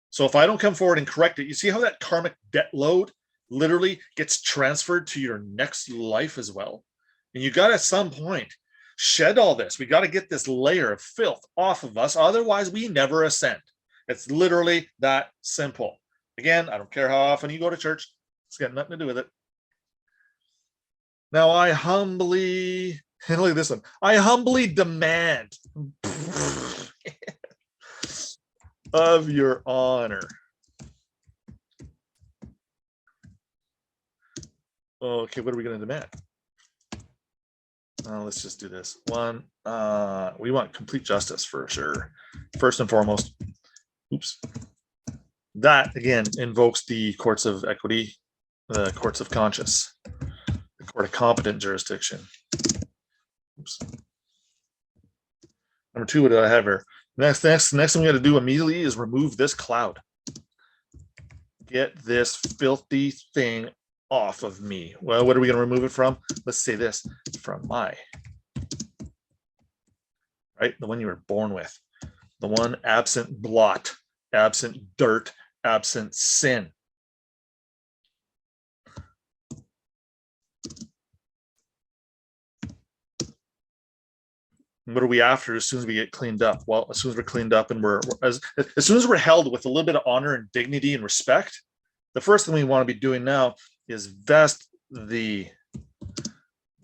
So if I don't come forward and correct it, you see how that karmic debt load literally gets transferred to your next life as well? And you got to at some point shed all this. We got to get this layer of filth off of us. Otherwise, we never ascend. It's literally that simple. Again, I don't care how often you go to church. It's got nothing to do with it. Now, I humbly, and look at this one. I humbly demand of your honor. Okay, what are we going to demand? Let's just do this. One, we want complete justice for sure. First and foremost, oops. That, again, invokes the courts of equity, the courts of conscience, the court of competent jurisdiction. Oops. Number two, what do I have here? Next thing we got to do immediately is remove this cloud. Get this filthy thing off of me. Well, what are we going to remove it from? Let's say this, from my, right? The one you were born with, the one absent blot, absent dirt, absent sin. What are we after as soon as we get cleaned up? Well, as soon as we're cleaned up and as soon as we're held with a little bit of honor and dignity and respect, the first thing we want to be doing now is vest the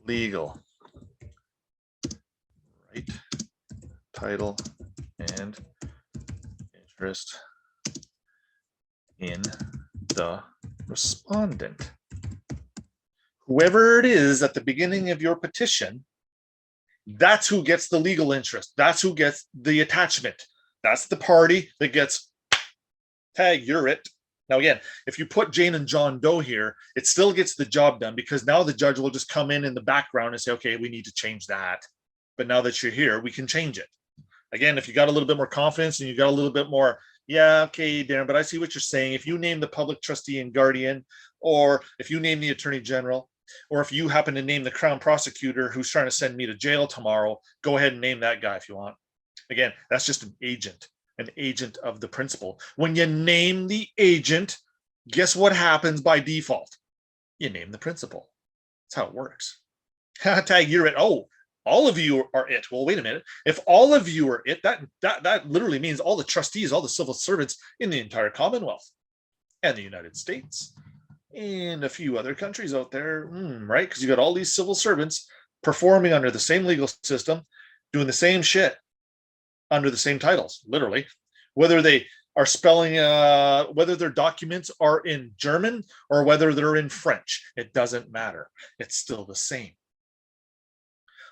legal right, title, and interest in the respondent. Whoever it is at the beginning of your petition, that's who gets the legal interest. That's who gets the attachment. That's the party that gets tag, you're it. Now, again, if you put Jane and John Doe here, it still gets the job done because now the judge will just come in the background and say, okay, we need to change that. But now that you're here, we can change it. Again, if you got a little bit more confidence and you got a little bit more, yeah, okay, Darren, but I see what you're saying. If you name the public trustee and guardian, or if you name the attorney general, or if you happen to name the crown prosecutor who's trying to send me to jail tomorrow, go ahead and name that guy if you want. Again, that's just an agent of the principal. When you name the agent, guess what happens by default? You name the principal. That's how it works. Tag, you're it. Oh, all of you are it. Well, wait a minute. If all of you are it, that literally means all the trustees, all the civil servants in the entire Commonwealth and the United States and a few other countries out there, right? Because you got all these civil servants performing under the same legal system, doing the same shit under the same titles, literally, whether they are spelling, whether their documents are in German or whether they're in French, it doesn't matter. It's still the same.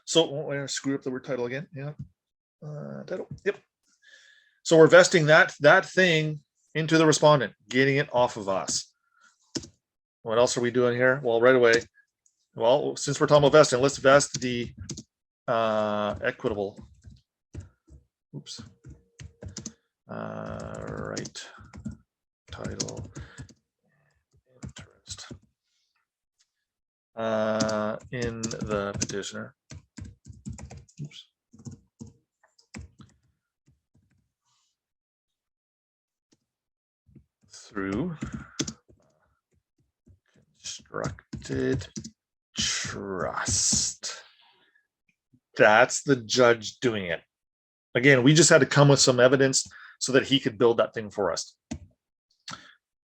So, screw up the word title again. Yeah, title. Yep. So we're vesting that thing into the respondent, getting it off of us. What else are we doing here? Well, right away. Well, since we're talking about vesting, let's vest the equitable. Oops. Right. Title. Interest. In the petitioner. Oops. Through constructed trust. That's the judge doing it. Again, we just had to come with some evidence so that he could build that thing for us.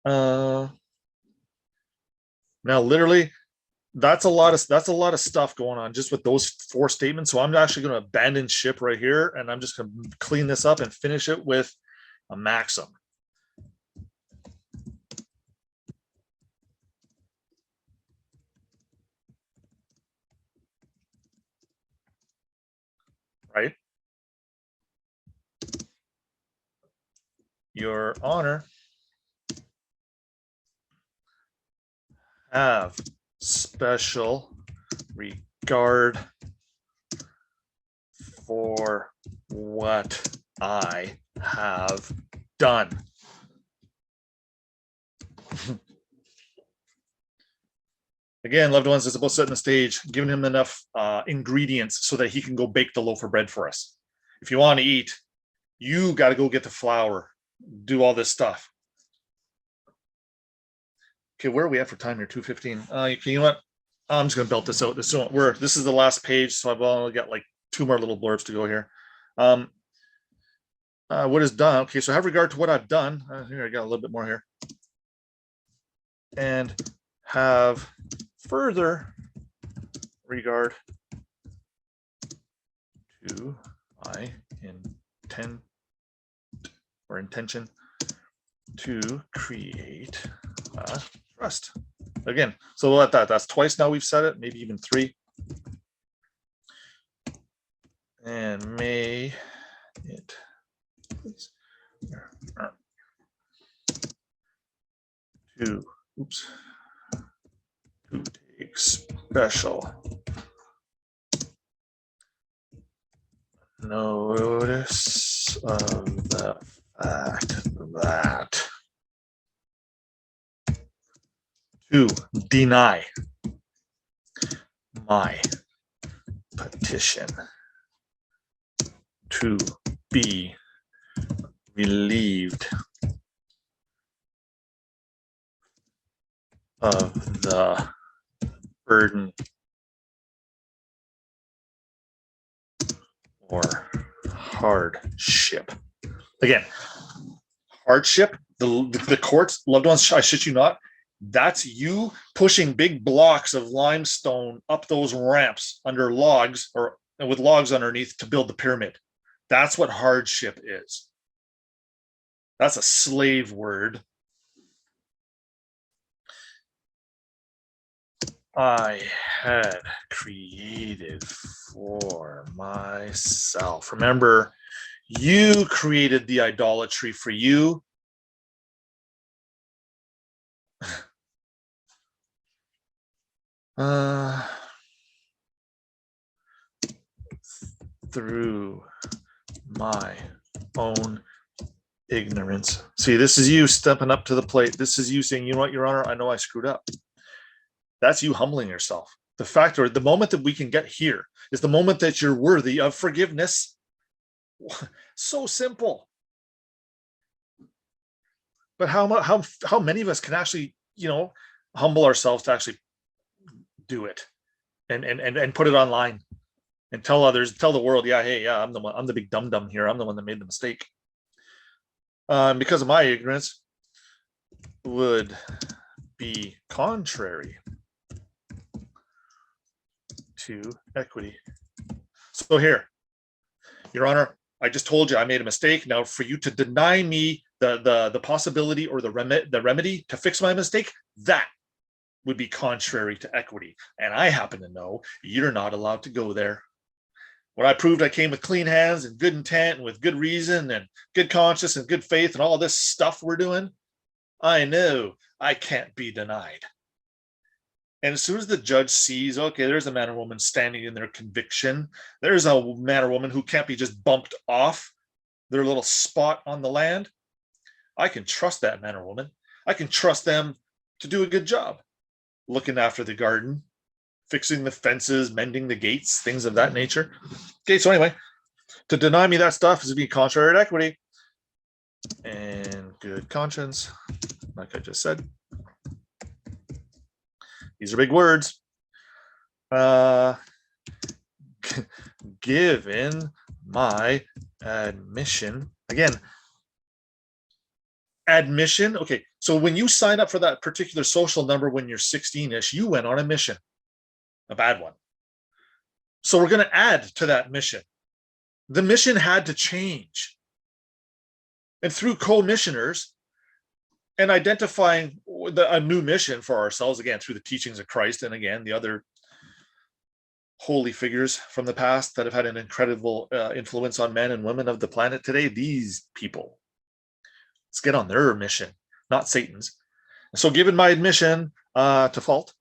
Now, literally, that's a lot of stuff going on just with those 4 statements. So I'm actually going to abandon ship right here, and I'm just going to clean this up and finish it with a maxim. Right? Your Honor, have special regard for what I have done. Again, loved ones, it's about setting the stage, giving him enough ingredients so that he can go bake the loaf of bread for us. If you want to eat, you got to go get the flour, do all this stuff. Okay, where are we at for time here? 2:15. You know what? I'm just gonna belt this out. This is the last page, so I've only got like 2 more little blurbs to go here. What is done? Okay, so have regard to what I've done. Here, I got a little bit more here. And have further regard to my intent or intention to create a trust. Again, so we'll let that's twice now we've said it, maybe even 3. And may it to take special notice of the fact that to deny my petition to be relieved of the burden or hardship. Again, hardship, the courts, loved ones, I shit you not, that's you pushing big blocks of limestone up those ramps under logs or with logs underneath to build the pyramid. That's what hardship is. That's a slave word. I had created for myself. Remember, you created the idolatry for you. Through my own ignorance. See, this is you stepping up to the plate. This is you saying, you know what, Your Honor, I know I screwed up. That's you humbling yourself. The fact, or the moment that we can get here is the moment that you're worthy of forgiveness. So simple. But how many of us can actually, humble ourselves to actually do it and put it online and tell others, tell the world, yeah, hey, yeah, I'm the big dum-dum here. I'm the one that made the mistake. Because of my ignorance would be contrary to equity. So here, Your Honor, I just told you I made a mistake. Now, for you to deny me the possibility or the remedy to fix my mistake, that would be contrary to equity. And I happen to know you're not allowed to go there. When I proved I came with clean hands and good intent and with good reason and good conscience and good faith and all this stuff we're doing, I know I can't be denied. And as soon as the judge sees, okay, there's a man or woman standing in their conviction, there's a man or woman who can't be just bumped off their little spot on the land, I can trust that man or woman. I can trust them to do a good job looking after the garden, fixing the fences, mending the gates, things of that nature. Okay, so anyway, to deny me that stuff is to be contrary to equity and good conscience, like I just said. These are big words. Given my admission, again, admission. Okay, so when you sign up for that particular social number when you're 16-ish, you went on a mission, a bad one. So we're going to add to that mission. The mission had to change. And through co-missioners and identifying a new mission for ourselves, again, through the teachings of Christ, and again, the other holy figures from the past that have had an incredible influence on men and women of the planet today, these people. Let's get on their mission, not Satan's. So given my admission to fault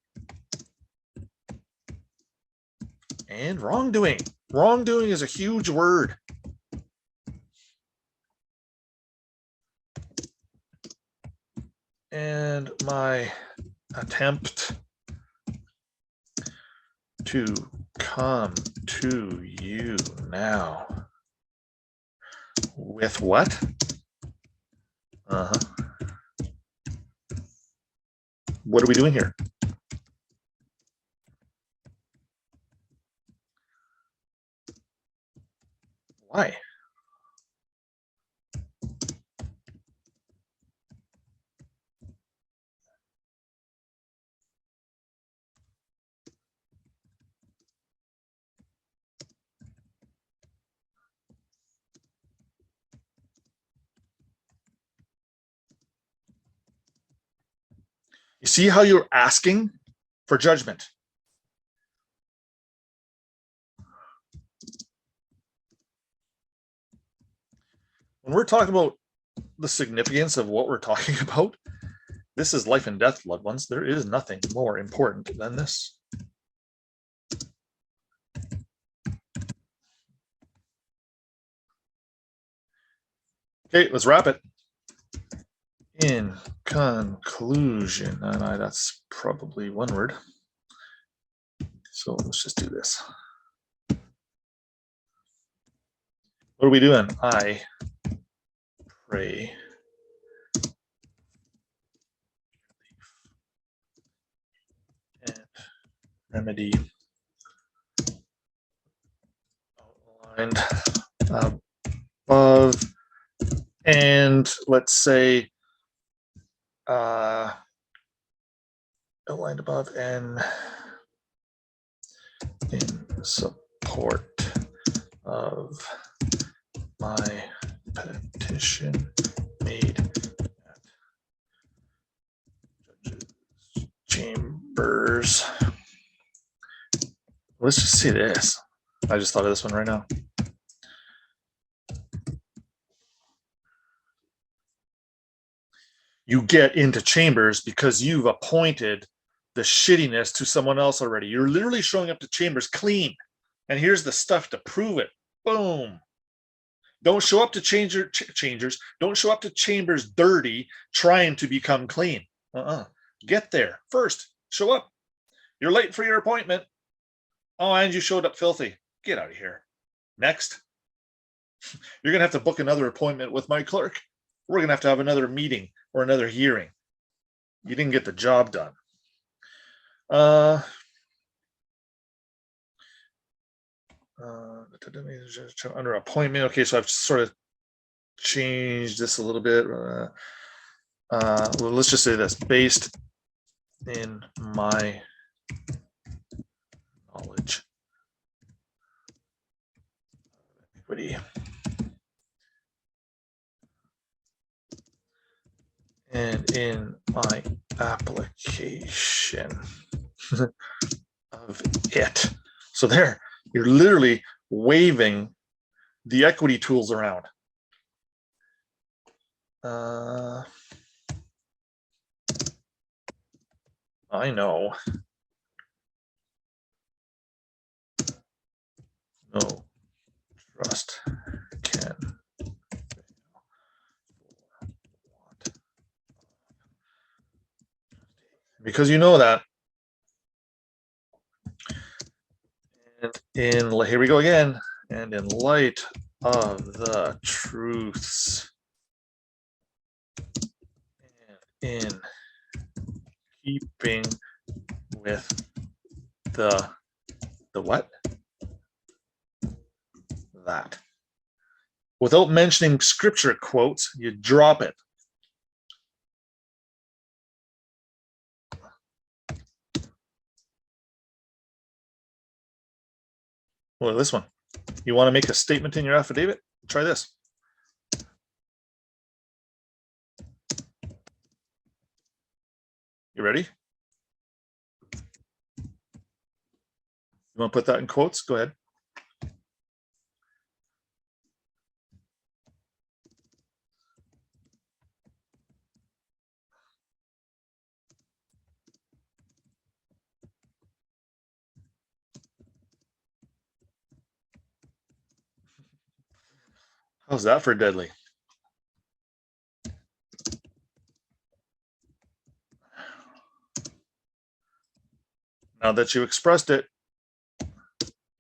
and wrongdoing. Wrongdoing is a huge word. And my attempt to come to you now with what? What are we doing here? Why? You see how you're asking for judgment. When we're talking about the significance of what we're talking about, this is life and death, loved ones. There is nothing more important than this. Okay, let's wrap it. In conclusion, and that's probably one word. So let's just do this. What are we doing? I pray and remedy outlined above, and let's say outlined above and in support of my petition made at judges' chambers. Let's just see this. I just thought of this one right now. You get into chambers because you've appointed the shittiness to someone else already. You're literally showing up to chambers clean. And here's the stuff to prove it. Boom. Don't show up to changers. Don't show up to chambers dirty, trying to become clean. Get there first. Show up. You're late for your appointment. Oh, and you showed up filthy. Get out of here. Next. You're going to have to book another appointment with my clerk. We're going to have another meeting or another hearing. You didn't get the job done. Under appointment. Okay, so I've sort of changed this a little bit. Well, let's just say this. Based in my knowledge of equity and in my application of it. So there, you're literally waving the equity tools around. I know No trust can because you know that. And here we go again. And in light of the truths and in keeping with the what? That. Without mentioning scripture quotes, you drop it. Well, this one. You want to make a statement in your affidavit? Try this. You ready? You want to put that in quotes? Go ahead. How's that for deadly? Now that you expressed it,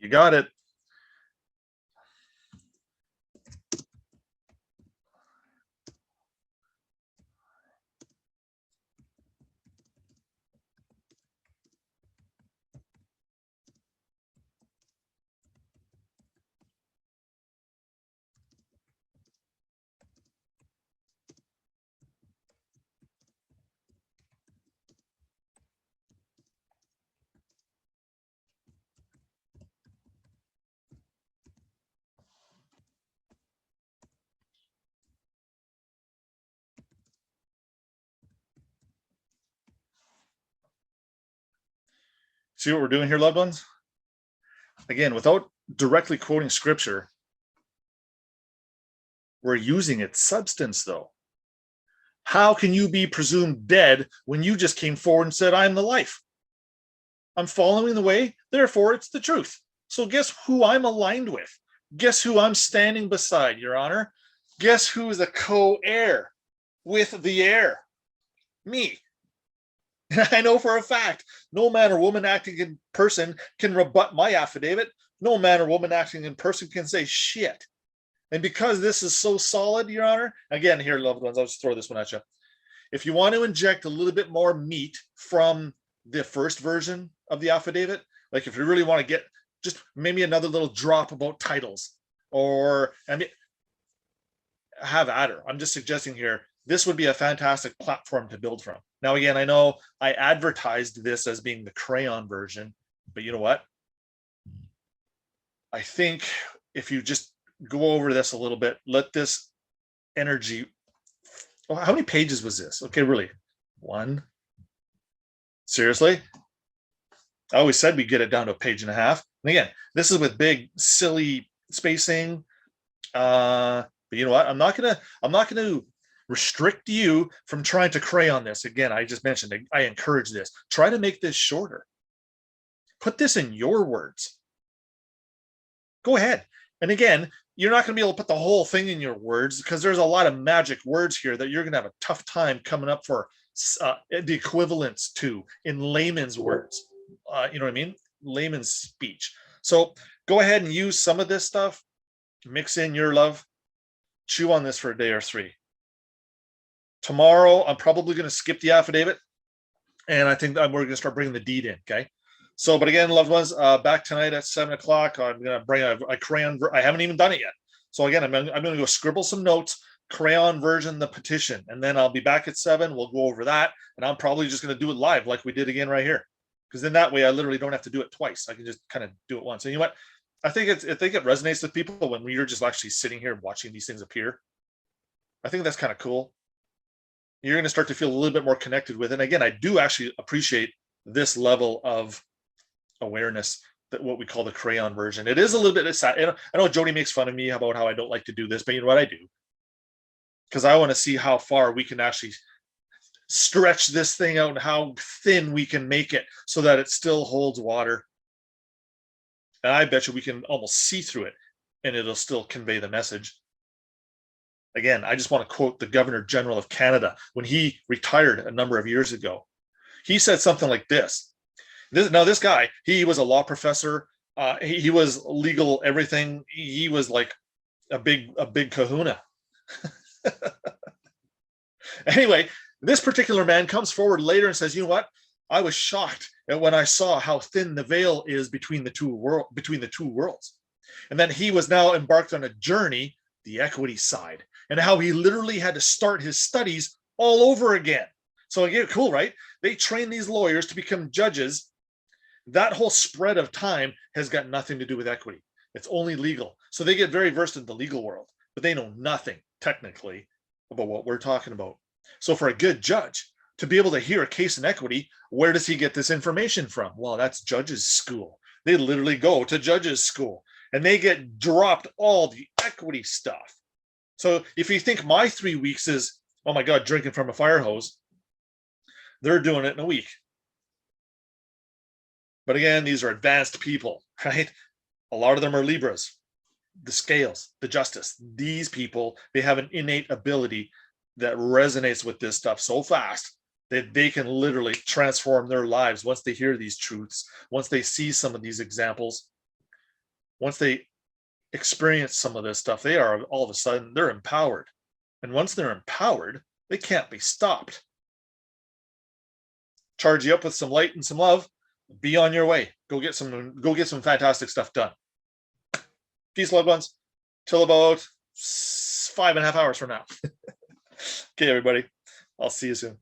you got it. See what we're doing here, loved ones? Again, without directly quoting scripture, we're using its substance, though. How can you be presumed dead when you just came forward and said, I'm the life? I'm following the way, therefore it's the truth. So guess who I'm aligned with? Guess who I'm standing beside, Your Honor? Guess who is a co-heir with the heir? Me. I know for a fact, no man or woman acting in person can rebut my affidavit. No man or woman acting in person can say shit. And because this is so solid, Your Honor, again, here, loved ones, I'll just throw this one at you. If you want to inject a little bit more meat from the first version of the affidavit, like if you really want to get just maybe another little drop about titles, or I mean, have at her. I'm just suggesting here, this would be a fantastic platform to build from. Now, again, I know I advertised this as being the crayon version, but you know what? I think if you just go over this a little bit, let this energy. Oh, how many pages was this? Okay, really? One? Seriously? I always said we'd get it down to a page and a half. And again, this is with big, silly spacing. But you know what? I'm not gonna restrict you from trying to crayon this. Again, I just mentioned I encourage this. Try to make this shorter. Put this in your words. Go ahead. And again, you're not going to be able to put the whole thing in your words because there's a lot of magic words here that you're going to have a tough time coming up for the equivalents to in layman's words. You know what I mean? Layman's speech. So go ahead and use some of this stuff. Mix in your love. Chew on this for a day or three. Tomorrow, I'm probably going to skip the affidavit. And I think we're going to start bringing the deed in. Okay. So, but again, loved ones, back tonight at 7:00, I'm going to bring a crayon. I haven't even done it yet. So again, I'm going to go scribble some notes, crayon version, the petition, and then I'll be back at 7. We'll go over that. And I'm probably just going to do it live like we did again right here. Because then that way I literally don't have to do it twice. I can just kind of do it once. And you know what? I think it resonates with people when you're just actually sitting here watching these things appear. I think that's kind of cool. You're going to start to feel a little bit more connected with it. And again, I do actually appreciate this level of awareness, that what we call the crayon version. It is a little bit sad. I know Jody makes fun of me about how I don't like to do this, but you know what? I do, because I want to see how far we can actually stretch this thing out and how thin we can make it so that it still holds water. And I bet you we can almost see through it and it'll still convey the message. Again, I just want to quote the Governor General of Canada when he retired a number of years ago. He said something like this. This guy, he was a law professor. He was legal everything. He was like a big kahuna. Anyway, this particular man comes forward later and says, you know what? I was shocked when I saw how thin the veil is between the two worlds. And then he was now embarked on a journey, the equity side, and how he literally had to start his studies all over again. So again, cool, right? They train these lawyers to become judges. That whole spread of time has got nothing to do with equity. It's only legal. So they get very versed in the legal world, but they know nothing technically about what we're talking about. So for a good judge to be able to hear a case in equity, where does he get this information from? Well, that's judges' school. They literally go to judges' school and they get dropped all the equity stuff. So if you think my 3 weeks is, oh my God, drinking from a fire hose, they're doing it in a week. But again, these are advanced people, right? A lot of them are Libras, the scales, the justice. These people, they have an innate ability that resonates with this stuff so fast that they can literally transform their lives once they hear these truths, once they see some of these examples, once they experience some of this stuff, they are all of a sudden, they're empowered. And once they're empowered, they can't be stopped. Charge you up with some light and some love. Be on your way. Go get some fantastic stuff done. Peace, loved ones. Till about 5.5 hours from now. Okay, everybody. I'll see you soon.